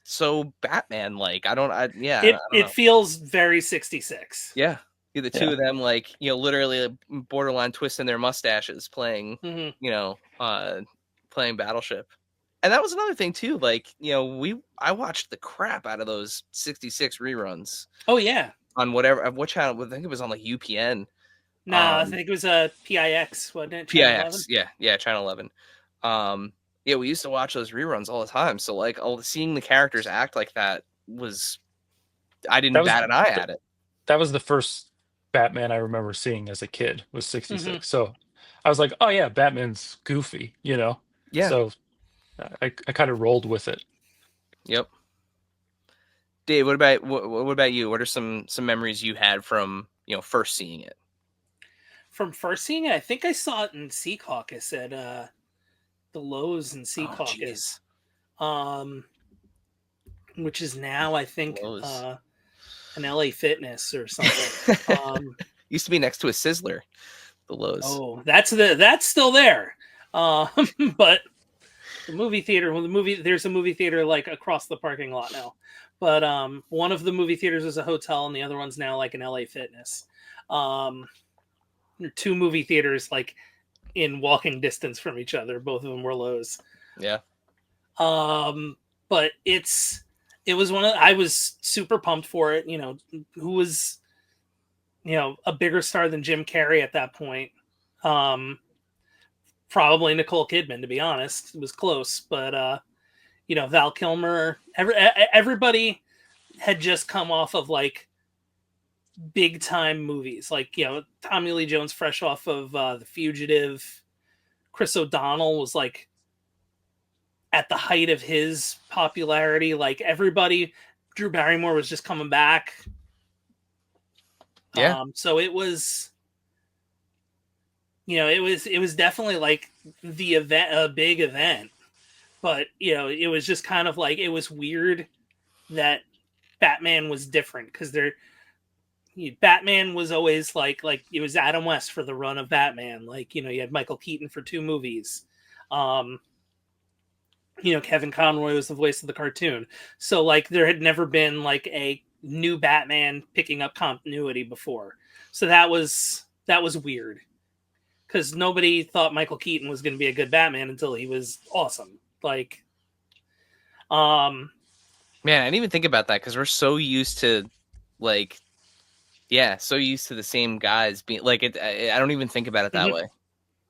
so Batman like. It feels very 66. Yeah, the two of them, like, you know, literally borderline twisting their mustaches, playing, you know, playing Battleship. And that was another thing too. Like, you know, I watched the crap out of those 66 reruns. Oh yeah. On what channel? I think it was on like UPN. No, I think it was PIX, wasn't it? PIX, yeah, Channel 11. Yeah, we used to watch those reruns all the time. So like, seeing the characters act like that was, I didn't bat an eye at it. That was the first Batman I remember seeing as a kid, was 66. So I was like, oh yeah, Batman's goofy, you know. Yeah. So I kind of rolled with it. Yep. Dave, what about you? What are some memories you had from first seeing it? From first seeing it, I think I saw it in Sea Caucus at the Lowe's in Sea Caucus, which is now I think an LA Fitness or something. Used to be next to a Sizzler, the Lowe's. Oh, that's still there. But the movie theater, there's a movie theater like across the parking lot now. But one of the movie theaters is a hotel, and the other one's now like an LA Fitness. Two movie theaters like in walking distance from each other. Both of them were Lowe's. Yeah. But it was I was super pumped for it. Who was, a bigger star than Jim Carrey at that point? Probably Nicole Kidman, to be honest. It was close, but Val Kilmer, everybody had just come off of like big time movies, like Tommy Lee Jones fresh off of The Fugitive. Chris O'Donnell was like at the height of his popularity. Like everybody, Drew Barrymore was just coming back. Yeah. So it was, it was definitely like the event, a big event. But it was just kind of like, it was weird that Batman was different, because Batman was always like it was Adam West for the run of Batman. Like, you had Michael Keaton for 2 movies. Kevin Conroy was the voice of the cartoon. So like there had never been like a new Batman picking up continuity before. So that was weird, because nobody thought Michael Keaton was going to be a good Batman until he was awesome. Like, man, I didn't even think about that, because we're so used to so used to the same guys being like it. I don't even think about it that way.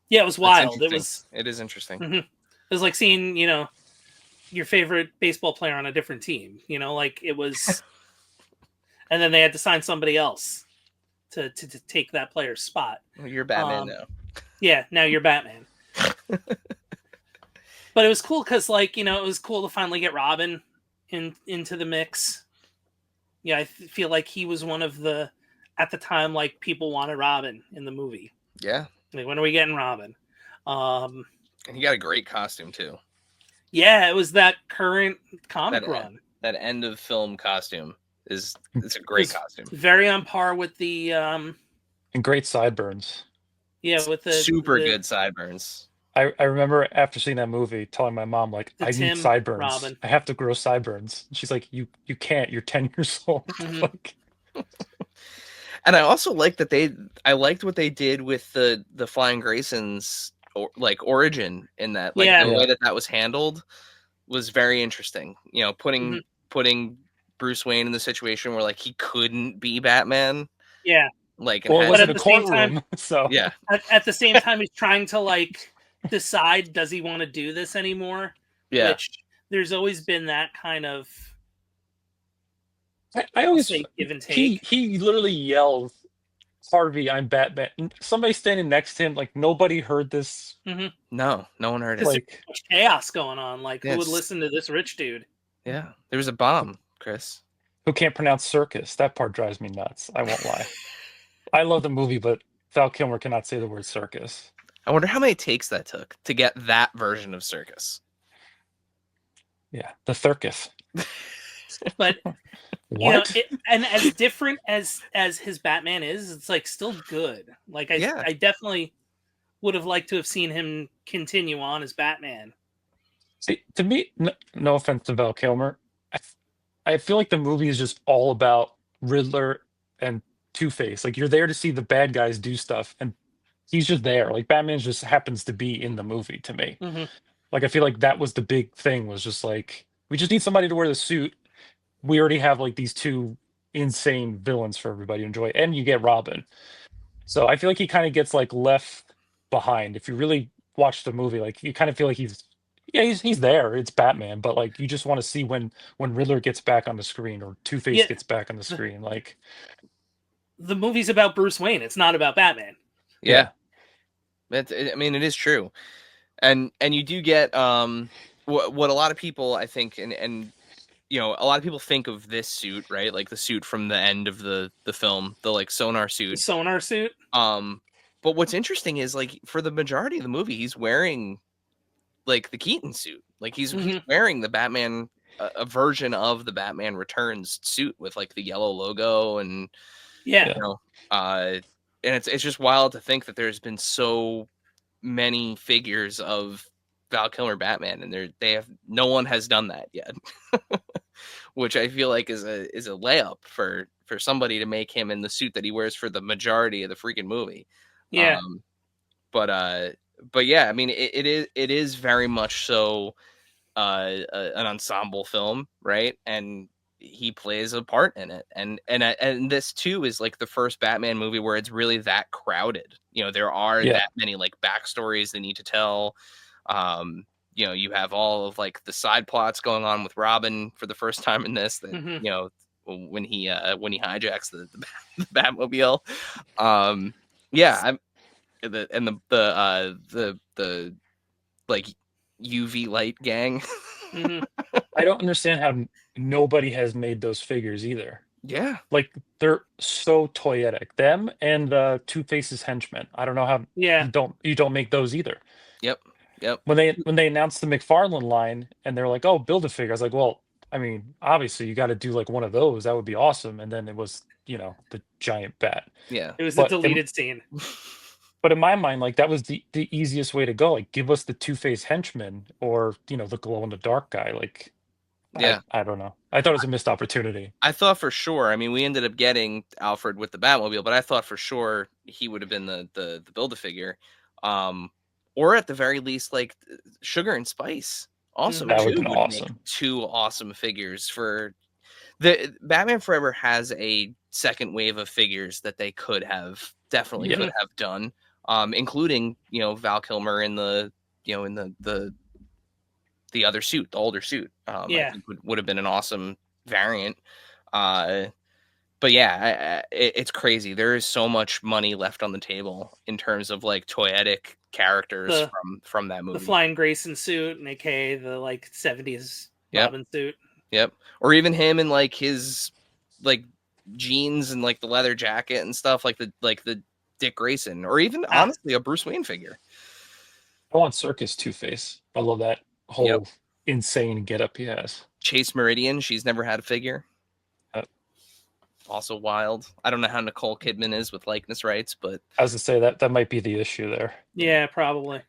Yeah, it was wild. It is interesting. Mm-hmm. It was like seeing, your favorite baseball player on a different team, like it was, and then they had to sign somebody else to take that player's spot. Well, you're Batman now. Yeah, now you're Batman. But it was cool because, like, it was cool to finally get Robin into the mix. Yeah, I feel like he was one of the, at the time, like, people wanted Robin in the movie. Yeah. Like, when are we getting Robin? And he got a great costume too. Yeah, it was that current comic run. That end of film costume it's a great costume. Very on par with the and great sideburns. Yeah, with the super good sideburns. I remember after seeing that movie telling my mom, like, I need sideburns. Robin. I have to grow sideburns. And she's like, you can't. You're 10 years old. Mm-hmm. Like, and I also like that I liked what they did with the Flying Grayson's origin in that. Like, the way that was handled was very interesting. Putting Bruce Wayne in the situation where like he couldn't be Batman. Yeah. Like, but at the same time, so yeah. At the same time, he's trying to like decide, does he want to do this anymore? Yeah. Which there's always been that kind of. I always say give and take. He literally yells, "Harvey, I'm Batman." Somebody standing next to him, like, nobody heard this. Mm-hmm. No one heard it. Like, there's chaos going on. Like, who would listen to this rich dude? Yeah, there was a bomb, Chris. Who can't pronounce circus? That part drives me nuts. I won't lie. I love the movie, but Val Kilmer cannot say the word circus. I wonder how many takes that took to get that version of circus. Yeah, the circus. But and as different as his Batman is, it's like still good. Like I definitely would have liked to have seen him continue on as Batman. See, to me, no offense to Val Kilmer, I feel like the movie is just all about Riddler and Two-Face. Like, you're there to see the bad guys do stuff, and he's just there. Like, Batman just happens to be in the movie to me. Mm-hmm. Like, I feel like that was the big thing, was just like, we just need somebody to wear the suit. We already have like these 2 insane villains for everybody to enjoy, and you get Robin. So I feel like he kind of gets like left behind. If you really watch the movie, like, you kind of feel like he's there. It's Batman, but like, you just want to see when Riddler gets back on the screen, or Two-Face gets back on the screen. Like, the movie's about Bruce Wayne. It's not about Batman. Yeah. I mean, it is true. And you do get what a lot of people, I think, and you know, a lot of people think of this suit, right? Like the suit from the end of the film, the like sonar suit. The sonar suit. But what's interesting is like for the majority of the movie, he's wearing like the Keaton suit. Like he's wearing the Batman, a version of the Batman Returns suit with like the yellow logo and you know, and it's just wild to think that there's been so many figures of Val Kilmer Batman, and no one has done that yet. Which I feel like is a layup for somebody to make him in the suit that he wears for the majority of the freaking movie. Yeah. But yeah, I mean, it is very much so an ensemble film, right? And he plays a part in it, and this too is like the first Batman movie where it's really that crowded. You know, there are that many like backstories they need to tell. You know, you have all of like the side plots going on with Robin for the first time in this. That you know, when he hijacks the Batmobile. Yeah, the like UV light gang. I don't understand how nobody has made those figures either. Yeah, like they're so toyetic. Them and the Two-Face's henchmen. I don't know how you don't make those either. Yep. When they announced the McFarlane line and they're like, "Oh, build a figure," I was like, "Well, I mean, obviously you got to do like one of those. That would be awesome." And then it was, you know, the giant bat. Yeah, it was a deleted scene. But in my mind, like that was the easiest way to go. Like, give us the Two-Face henchman, or you know, the glow in the dark guy. Like, yeah, I don't know. I thought it was a missed opportunity. I thought for sure. I mean, we ended up getting Alfred with the Batmobile, but I thought for sure he would have been the Build-A-Figure, or at the very least, like Sugar and Spice. Also, that would would be awesome. Make two awesome figures for the Batman Forever has a second wave of figures that they could have could have done, including, you know, Val Kilmer in the, you know, in the other suit, the older suit. I think would have been an awesome variant. But yeah, it's crazy. There is so much money left on the table in terms of like toyetic characters from that movie. The Flying Grayson suit, and aka the like 70s Robin suit. Yep. Or even him in like his like jeans and like the leather jacket and stuff, like the Dick Grayson, or even honestly a Bruce Wayne figure. I want Circus Two-Face. I love that whole insane getup he has. Chase Meridian, she's never had a figure. Also wild. I don't know how Nicole Kidman is with likeness rights, but I was to say that might be the issue there. Yeah, probably.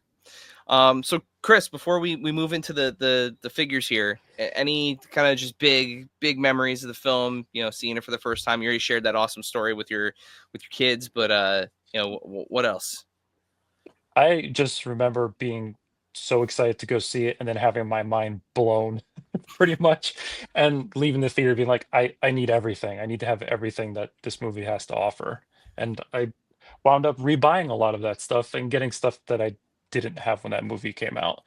So Chris, before we move into the figures here, any kind of just big memories of the film, you know, seeing it for the first time? You already shared that awesome story with your kids, but you know, what else? I just remember being so excited to go see it and then having my mind blown pretty much, and leaving the theater being like, I need everything. I need to have everything that this movie has to offer. And I wound up rebuying a lot of that stuff and getting stuff that I didn't have when that movie came out.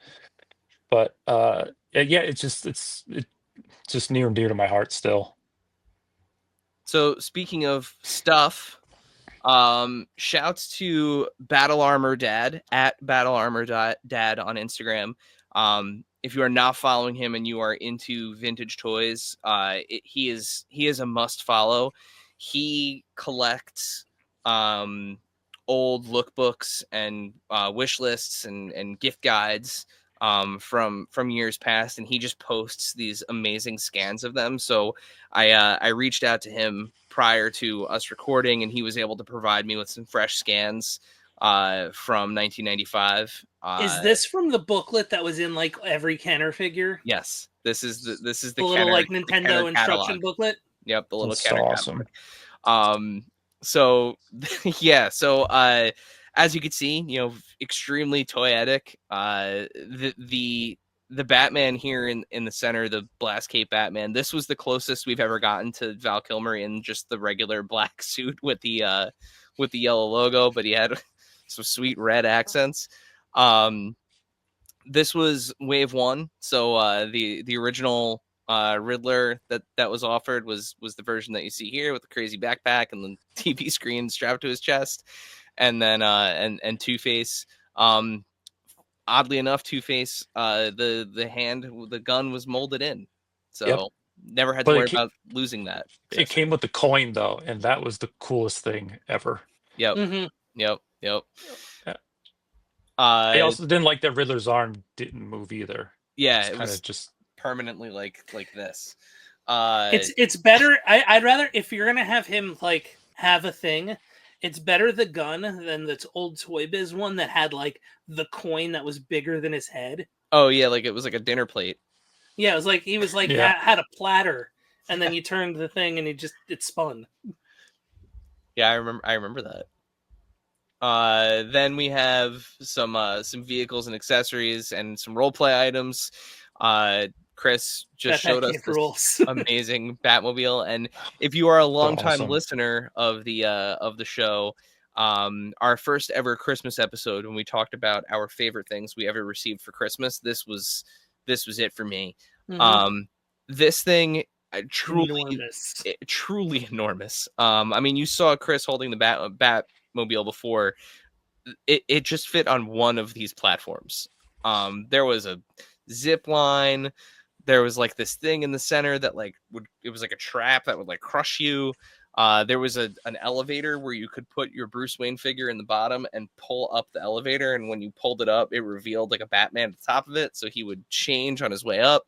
But yeah, it's just near and dear to my heart still. So speaking of stuff, shouts to Battle Armor Dad at Battle Armor Dad on Instagram. If you are not following him and you are into vintage toys, he is a must follow. He collects old lookbooks and wish lists and gift guides from years past, and he just posts these amazing scans of them. So I reached out to him prior to us recording, and he was able to provide me with some fresh scans from 1995. Is this from the booklet that was in like every Kenner figure? Yes, this is the little Kenner, like Nintendo instruction booklet. Yep, the little That's Kenner awesome. catalog. So yeah, so as you can see, you know, extremely toyetic. The Batman here in the center, the Blast Cape Batman, this was the closest we've ever gotten to Val Kilmer in just the regular black suit with the yellow logo, but he had some sweet red accents. This was wave one, so the original Riddler that was offered was the version that you see here with the crazy backpack and the TV screen strapped to his chest, and then and Two-Face. Oddly enough, Two-Face, the gun was molded in. So never had to worry about losing that. It came with the coin though, and that was the coolest thing ever. Yep. Mm-hmm. Yep. Yeah. I also didn't like that Riddler's arm didn't move either. Yeah, it was just permanently like this. It's better. I'd rather, if you're gonna have him like have a thing, it's better the gun than this old Toy Biz one that had like the coin that was bigger than his head. Oh yeah, like it was like a dinner plate. Yeah, it was like he was like had a platter, and then you turned the thing and it spun. Yeah, I remember that. Then we have some vehicles and accessories and some role play items. Chris just showed us this amazing Batmobile, and if you are a longtime listener of the show, our first ever Christmas episode when we talked about our favorite things we ever received for Christmas, this was it for me. Mm-hmm. This thing truly enormous. I mean, you saw Chris holding the Batmobile before. It just fit on one of these platforms. There was a zip line. There was like this thing in the center that it was like a trap that would like crush you. There was an elevator where you could put your Bruce Wayne figure in the bottom and pull up the elevator. And when you pulled it up, it revealed like a Batman at the top of it. So he would change on his way up.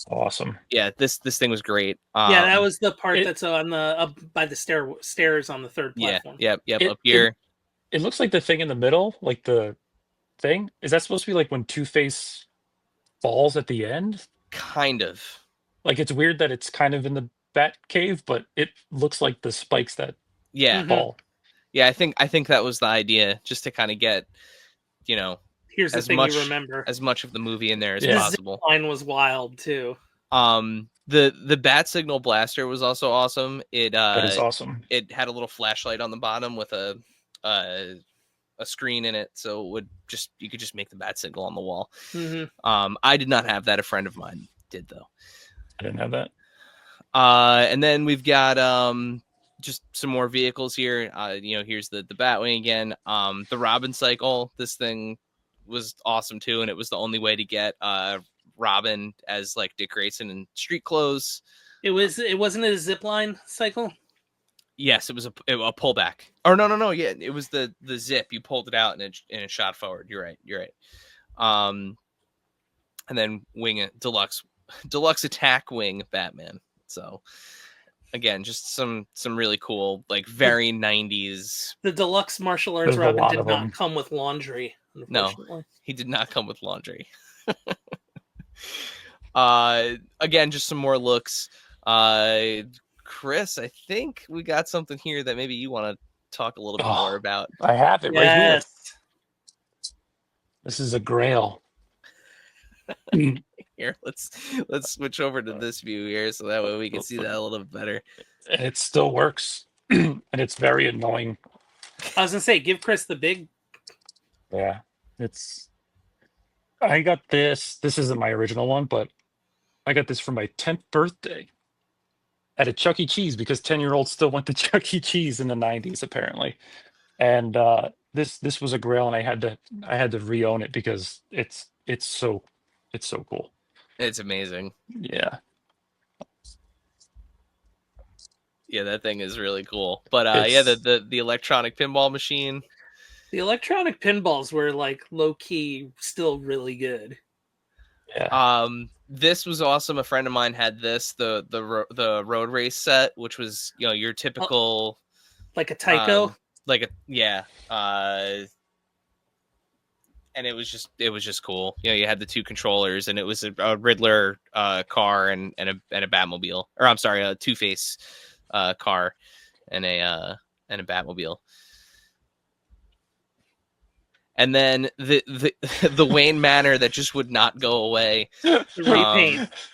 Awesome. Yeah, this thing was great. Yeah, that was the part that's on the up by the stairs on the third platform. Yep, up here. It looks like the thing in the middle, like the thing. Is that supposed to be like when Two-Face falls at the end? Kind of. Like it's weird that it's kind of in the Bat Cave, but it looks like the spikes that fall. Yeah, I think that was the idea, just to kind of get, here's the thing you remember, as much of the movie in there as possible. The zip line was wild too. The Bat Signal Blaster was also awesome. That is awesome. It had a little flashlight on the bottom with a screen in it, so you could just make the Bat Signal on the wall. Mm-hmm. I did not have that. A friend of mine did though. I didn't have that. And then we've got just some more vehicles here. Here's the Batwing again. The Robin cycle. This thing was awesome too, and it was the only way to get Robin as like Dick Grayson in street clothes. It wasn't a zipline cycle. Yes, it was a pullback. Or no. Yeah, it was the zip. You pulled it out and it shot forward. You're right. And then deluxe attack wing Batman. So again, just some really cool, like very 90s. The deluxe martial arts Robin did not come with laundry. No, he did not come with laundry. Again, just some more looks. Chris, I think we got something here that maybe you want to talk a little bit more about. I have it right here. This is a grail. Here, let's switch over to this view here, so that way we can see that a little bit better. And it still works, and it's very annoying. I was gonna say, give Chris the big. Yeah, I got this. This isn't my original one, but I got this for my 10th birthday at a Chuck E. Cheese, because 10-year-olds still went to Chuck E. Cheese in the 90s apparently. And this was a grail, and I had to re-own it because it's so cool. It's amazing. Yeah. Yeah, that thing is really cool. But the electronic pinball machine. The electronic pinballs were like low key still really good. Yeah. This was awesome. A friend of mine had this, the road race set, which was your typical like a Tyco. And it was just cool. You had the two controllers, and it was a Riddler car and a Batmobile, or I'm sorry, a Two-Face car and a Batmobile. And then the Wayne Manor that just would not go away.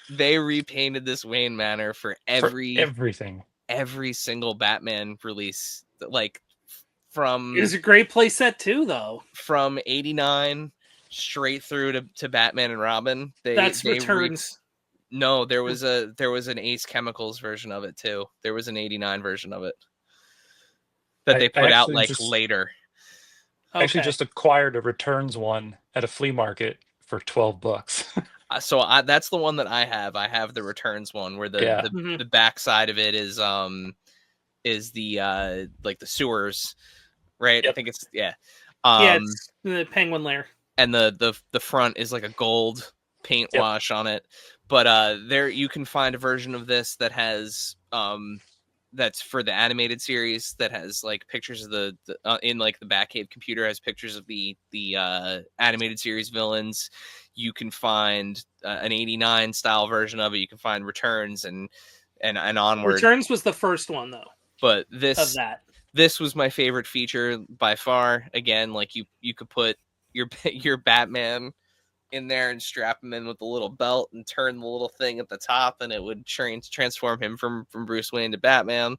They repainted this Wayne Manor for everything, every single Batman release, like. It was a great playset too, though. From '89 straight through to Batman and Robin. That's Returns. No, there was an Ace Chemicals version of it too. There was an '89 version of it that they put out later. I actually just acquired a Returns one at a flea market for $12. that's the one that I have. I have the Returns one where the back side of it is the like the sewers, right? Yep. I think it's it's the penguin lair. And the front is like a gold paint wash on it. But there you can find a version of this that has that's for the animated series that has like pictures of the in like the Batcave computer has pictures of the animated series villains. You can find an 89 style version of it. You can find Returns and onward. Returns was the first one though. But this was my favorite feature by far. Again, like you could put your Batman in there and strap him in with the little belt and turn the little thing at the top, and it would transform him from Bruce Wayne to Batman.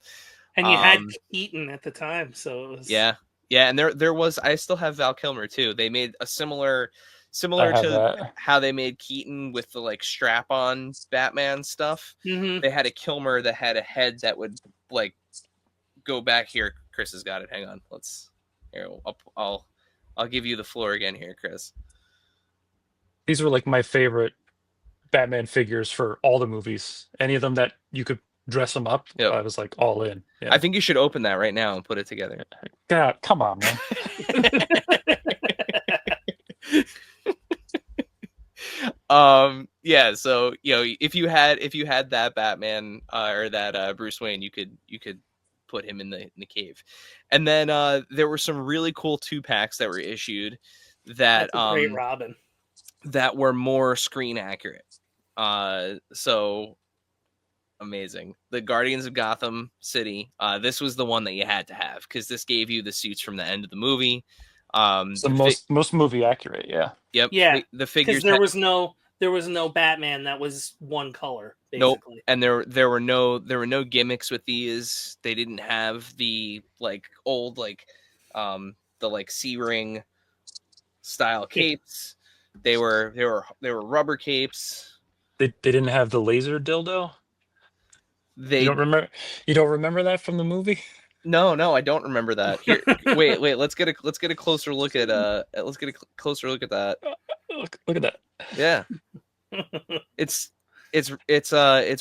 And you had Keaton at the time, so it was and there was. I still have Val Kilmer too. They made a similar to how they made Keaton with the like strap-on Batman stuff. Mm-hmm. They had a Kilmer that had a head that would like go back here. Chris has got it. Hang on. I'll give you the floor again here, Chris. These were like my favorite Batman figures for all the movies. Any of them that you could dress them up, I was like all in. Yeah. I think you should open that right now and put it together. God, come on, man. So if you had that Batman or that Bruce Wayne, you could put him in the cave. And then there were some really cool 2-packs that were issued that great Robin that were more screen accurate. So amazing. The Guardians of Gotham City. This was the one that you had to have because this gave you the suits from the end of the movie. The most movie accurate, yeah. Yep. Yeah. The figures there was no Batman that was one color, basically. Nope. And there were no gimmicks with these. They didn't have the like old like the like C-ring style capes. They were rubber capes. They didn't have the laser dildo. You don't remember that from the movie? No, I don't remember that. Here, wait. Let's get a closer look at that. Look at that. Yeah. It's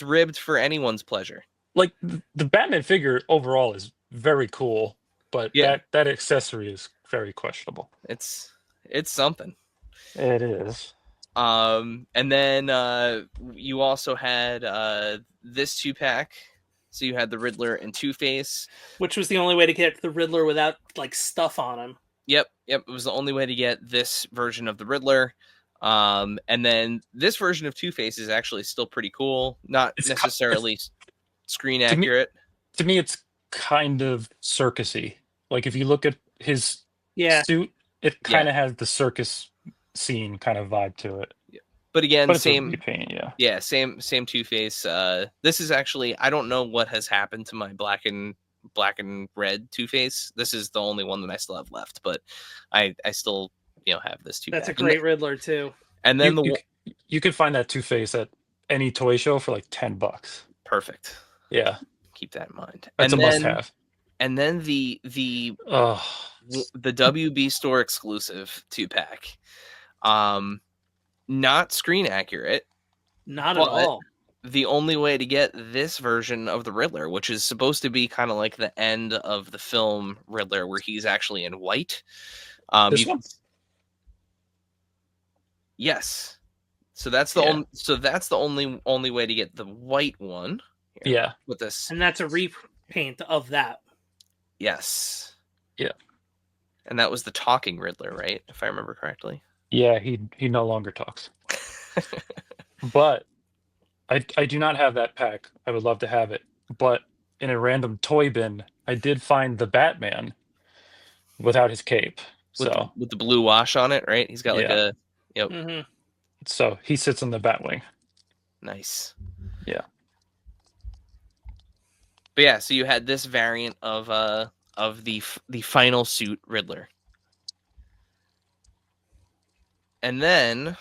ribbed for anyone's pleasure. Like the Batman figure overall is very cool, but that accessory is very questionable. It's something. It is. And then you also had this 2-pack. So you had the Riddler and Two-Face, which was the only way to get the Riddler without like stuff on him. Yep. It was the only way to get this version of the Riddler. And then this version of Two-Face is actually still pretty cool. Not necessarily screen accurate. To me, it's kind of circusy. Like if you look at his suit, it kind of has the circus scene kind of vibe to it. Yeah. But again, same repaint, same Two-Face. This is actually, I don't know what has happened to my black and red Two-Face. This is the only one that I still have left, but I still have this 2-pack. That's a great Riddler too. And then you can find that Two-Face at any toy show for like $10. Perfect. Yeah, keep that in mind. That's a must-have. And then the WB store exclusive 2-pack, not screen accurate, not at all. The only way to get this version of the Riddler, which is supposed to be kind of like the end of the film Riddler, where he's actually in white. This one? Yes. So that's the only way to get the white one. Yeah. With this, and that's a repaint of that. Yes. Yeah. And that was the talking Riddler, right? If I remember correctly. Yeah, he no longer talks. But I do not have that pack. I would love to have it. But in a random toy bin, I did find the Batman without his cape. With the blue wash on it, right? He's got like a yep. Mm-hmm. So he sits in the Batwing. Nice. Yeah. But yeah, so you had this variant of the final suit Riddler. And then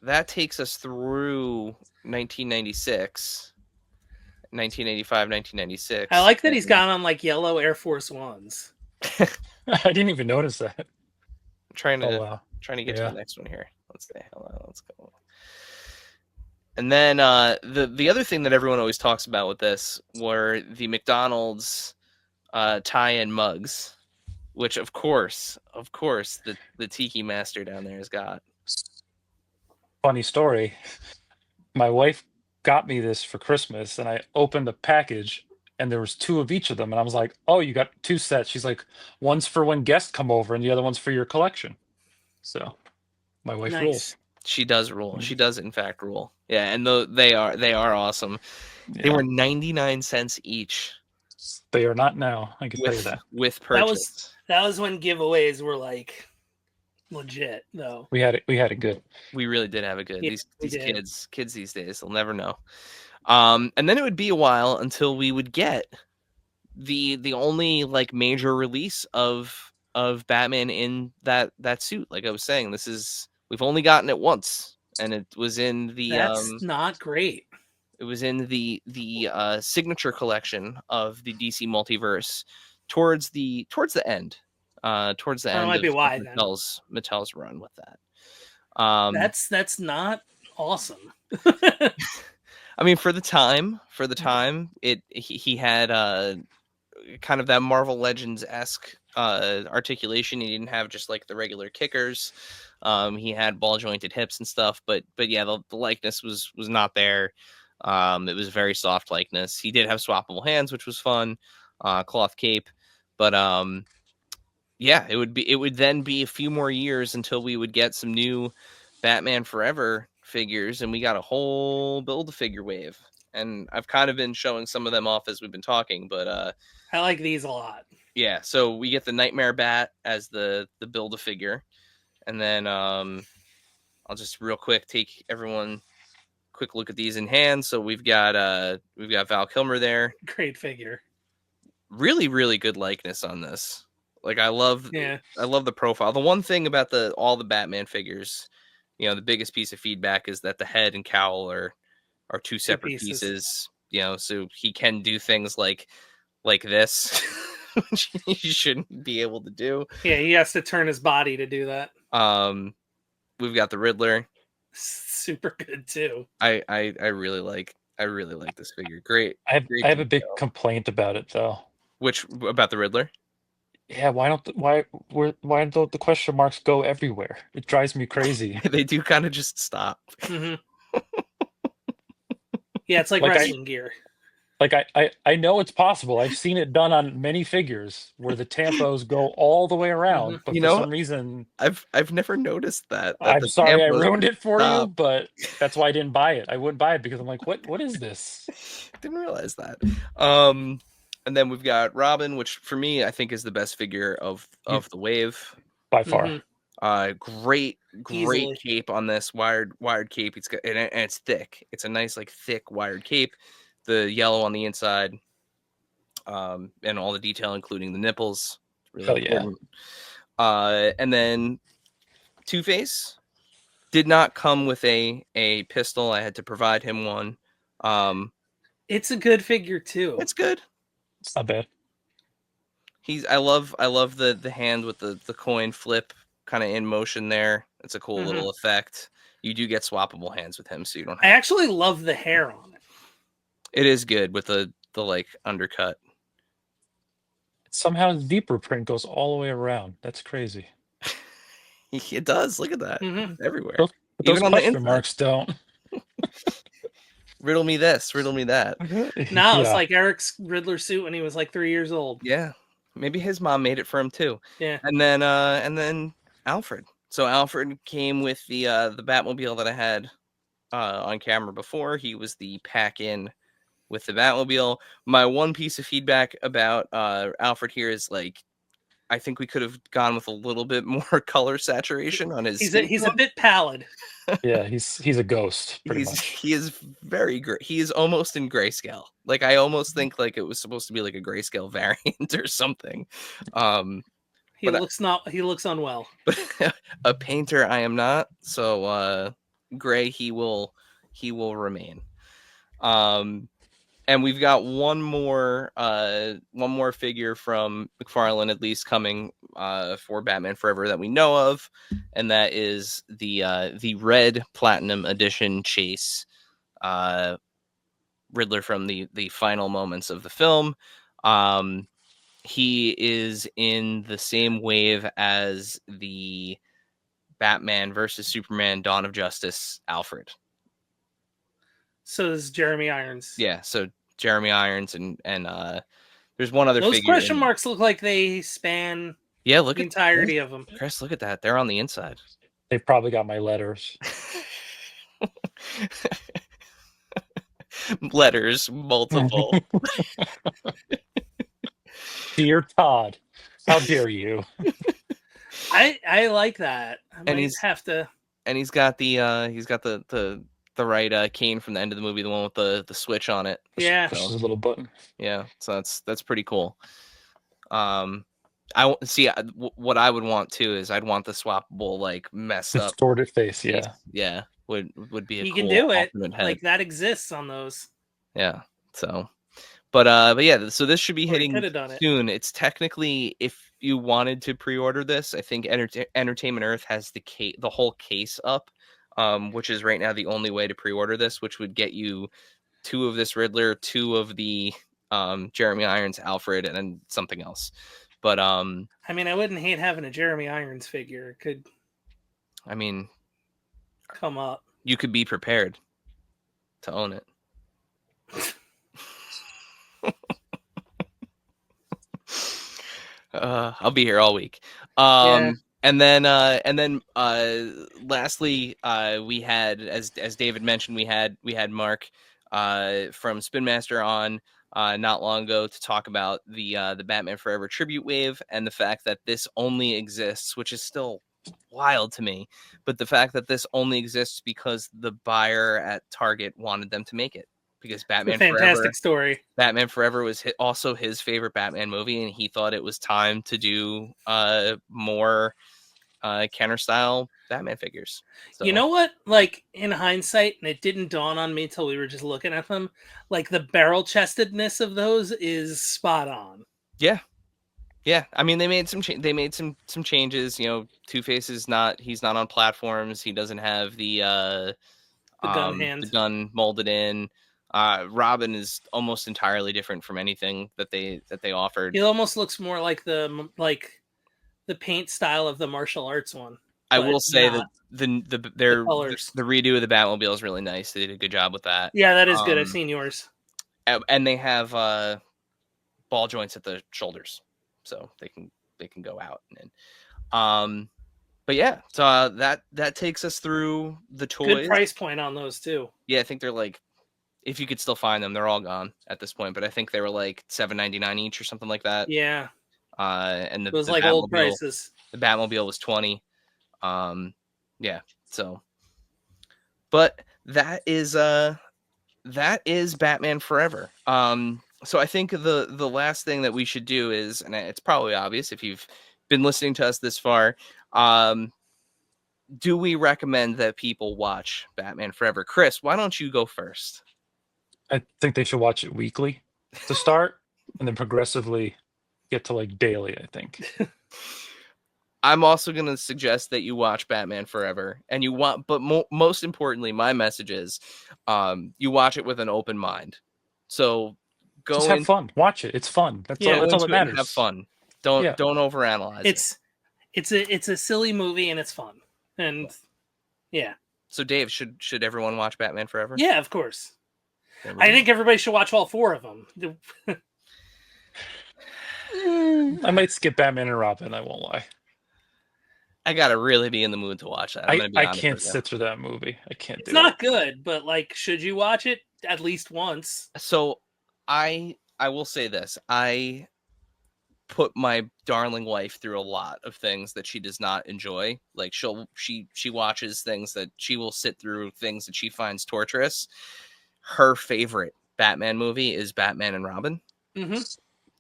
that takes us through 1996, 1985, 1996. I like that he's got on like yellow Air Force Ones. I didn't even notice that. I'm trying to get to the next one here. Let's go. And then the other thing that everyone always talks about with this were the McDonald's tie-in mugs, which of course, the Tiki Master down there has got. Funny story. My wife got me this for Christmas, and I opened the package, and there was 2 of each of them, and I was like, "Oh, you got 2 sets." She's like, "One's for when guests come over, and the other one's for your collection." So, my wife rules. She does rule. She does in fact rule. Yeah, and they are awesome. Yeah. They were 99 cents each. They are not now. I can tell you that. With purchase. That was when giveaways were like legit, though. We had it good. We really did have it good. Yeah, these kids these days, they'll never know. And then it would be a while until we would get the only like major release of Batman in that suit. Like I was saying, we've only gotten it once, and it was in the That's not great. It was in the signature collection of the DC multiverse towards the end. Towards the end might be why Mattel's run with that. That's not awesome. I mean, for the time, he had kind of that Marvel Legends-esque articulation. He didn't have just like the regular kickers. He had ball jointed hips and stuff, but yeah, the likeness was not there. It was very soft likeness. He did have swappable hands, which was fun. Cloth cape, but yeah, it would then be a few more years until we would get some new Batman Forever figures, and we got a whole Build-A-Figure wave. And I've kind of been showing some of them off as we've been talking, but I like these a lot. Yeah, so we get the Nightmare Bat as the Build-A-Figure, and then I'll just real quick take everyone quick look at these in hand. So we've got Val Kilmer there. Great figure. Really, really good likeness on this. Like I love the profile. The one thing about all the Batman figures, the biggest piece of feedback is that the head and cowl are 2 separate pieces. So he can do things like this, which he shouldn't be able to do. Yeah, he has to turn his body to do that. We've got the Riddler. Super good too. I really like this figure. Great. I have a big complaint about it though. Which about the Riddler? Yeah, why don't the question marks go everywhere? It drives me crazy. They do kind of just stop. Mm-hmm. Yeah, it's like wrestling gear. Like I know it's possible. I've seen it done on many figures where the tampos go all the way around, but for some reason I've never noticed that. I'm sorry I ruined it for you, but that's why I didn't buy it. I wouldn't buy it because I'm like, what is this? Didn't realize that. And then we've got Robin, which for me I think is the best figure of the wave by far. Great cape on this wired cape. It's got and it's thick. It's a nice like thick wired cape. The yellow on the inside, and all the detail, including the nipples. Really important. And then Two-Face did not come with a pistol. I had to provide him one. It's a good figure too. It's good. It's not bad. I love the hand with the coin flip kind of in motion there. It's a cool little effect. You do get swappable hands with him, so you don't. I actually love the hair on it. It is good with the like undercut. Somehow the deeper print goes all the way around. That's crazy. It does. Look at that. Everywhere. Those question marks don't. Riddle me this, riddle me that. No, it's like Eric's Riddler suit when he was like 3 years old. Yeah. Maybe his mom made it for him too. Yeah. And then Alfred. So Alfred came with the Batmobile that I had on camera before. He was the pack-in with the Batmobile. My one piece of feedback about Alfred here is like, I think we could have gone with a little bit more color saturation on his. He's a bit pallid. Yeah, he's a ghost. Pretty much. He is very gray. He is almost in grayscale. Like I almost think like it was supposed to be like a grayscale variant or something. He looks unwell. But a painter I am not, so gray he will remain. And we've got one more figure from McFarlane at least coming for Batman Forever that we know of, and that is the red Platinum Edition Chase Riddler from the final moments of the film. He is in the same wave as the Batman versus Superman Dawn of Justice Alfred. So is Jeremy Irons. Yeah, so Jeremy Irons and there's one other Those figure. Those question marks look like they span the entirety of them. Chris, look at that. They're on the inside. They probably got my letters. Letters, multiple. Dear Todd, how dare you? I like that. And he's got the right cane from the end of the movie, the one with the switch on it. Yeah, so, a little button. Yeah, so that's pretty cool. I see what I would want too is I'd want the swappable like messed up distorted face. Yeah, would be a he cool can do it. Head. Like that exists on those. Yeah, so. But yeah, so this should be hitting soon. It's technically, if you wanted to pre-order this, I think Entertainment Earth has the whole case up, which is right now the only way to pre-order this, which would get you 2 of this Riddler, 2 of the Jeremy Irons Alfred, and then something else. But I mean, I wouldn't hate having a Jeremy Irons figure. It could, I mean, come up. You could be prepared to own it. I'll be here all week. Yeah. And then lastly, we had, as David mentioned, we had Mark from Spin Master on not long ago to talk about the Batman Forever tribute wave and the fact that this only exists, which is still wild to me, but the fact that this only exists because the buyer at Target wanted them to make it. Because Batman Forever, fantastic story. Batman Forever was also his favorite Batman movie, and he thought it was time to do more Kenner style Batman figures. So. You know what? Like in hindsight, and it didn't dawn on me till we were just looking at them. Like the barrel chestedness of those is spot on. Yeah. I mean, they made some changes. You know, Two-Face he's not on platforms. He doesn't have the gun hand, the gun molded in. Robin is almost entirely different from anything that they offered. He almost looks more like the paint style of the martial arts one. I will say that the redo of the Batmobile is really nice. They did a good job with that. Yeah, that is good. I've seen yours. And they have ball joints at the shoulders, so they can go out and but yeah, so that takes us through the toys. Good price point on those too. Yeah, I think they're like, if you could still find them, they're all gone at this point, but I think they were like $7.99 each or something like that. Yeah. And it was like old prices. The Batmobile was $20. Yeah. So, but that is Batman Forever. So I think the last thing that we should do is, and it's probably obvious if you've been listening to us this far, do we recommend that people watch Batman Forever? Chris, why don't you go first? I think they should watch it weekly to start, and then progressively get to like daily, I think. I'm also going to suggest that you watch Batman Forever, and but most importantly, my message is, you watch it with an open mind. So just have fun. Watch it. It's fun. That's all that matters. Have fun. Don't overanalyze it. It's a silly movie and it's fun. And yeah. So Dave, should everyone watch Batman Forever? Yeah, of course. I think everybody should watch all 4 of them. I might skip Batman and Robin, I won't lie. I gotta really be in the mood to watch that. I can't sit through that movie. I can't do it. It's not good, but like, should you watch it at least once? So I will say this. I put my darling wife through a lot of things that she does not enjoy. Like she watches things that she will sit through things that she finds torturous. Her favorite Batman movie is Batman and Robin. Mm-hmm.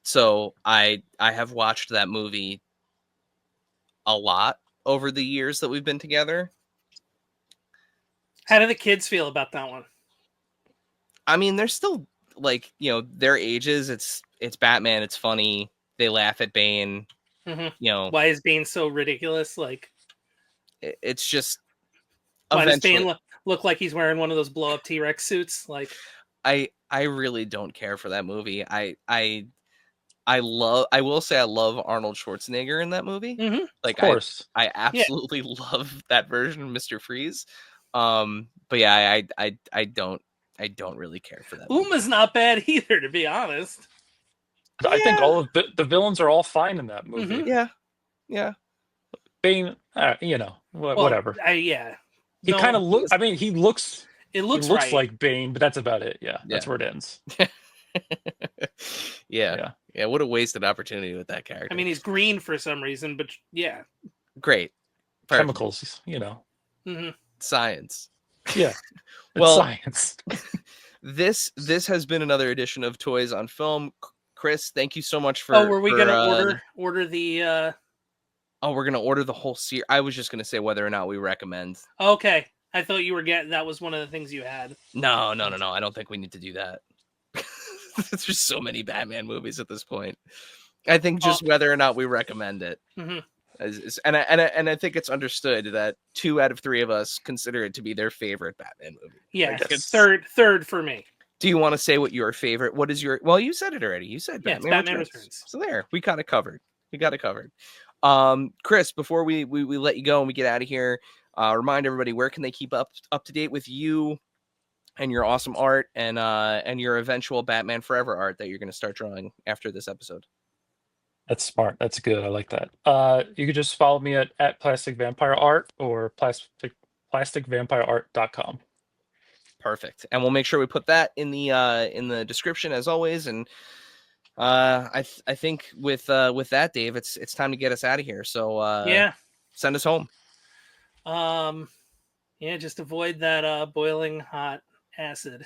So I have watched that movie a lot over the years that we've been together. How do the kids feel about that one? I mean, they're still like, you know, their ages. It's Batman. It's funny. They laugh at Bane. Mm-hmm. You know, why is Bane so ridiculous? Like, it's just why look like he's wearing one of those blow up T-Rex suits. Like, I really don't care for that movie. I will say I love Arnold Schwarzenegger in that movie. Mm-hmm. Like, of course. I absolutely love that version of Mr. Freeze. But yeah, I don't really care for that. Uma's not bad either, to be honest. I think all of the villains are all fine in that movie. Mm-hmm. Yeah. Bane, whatever. He kind of looks. I mean, he looks. It looks right. Like Bane, but that's about it. Yeah, that's where it ends. Yeah. What a wasted opportunity with that character. I mean, he's green for some reason, but yeah. Great. Perfect. Chemicals, Mm-hmm. Science. Yeah. Well, science. This has been another edition of Toys on Film. Chris, thank you so much for. Oh, were we gonna order the? Oh, we're gonna order the whole series. I was just gonna say whether or not we recommend. Okay, I thought you were getting that was one of the things you had. No. I don't think we need to do that. There's so many Batman movies at this point. I think just whether or not we recommend it. Mm-hmm. And I think it's understood that 2 out of 3 of us consider it to be their favorite Batman movie. Yeah, it's third for me. Do you want to say what your favorite? What is your? Well, you said it already. You said Batman Returns. So there, we got it covered. Chris, before we let you go and we get out of here, remind everybody where can they keep up to date with you and your awesome art and your eventual Batman Forever art that you're going to start drawing after this episode. That's smart. That's good. I like that. You could just follow me at Plastic Vampire Art or plasticvampireart.com. Perfect. And we'll make sure we put that in the description as always. And I think with that, Dave, it's time to get us out of here. So send us home. Just avoid that boiling hot acid.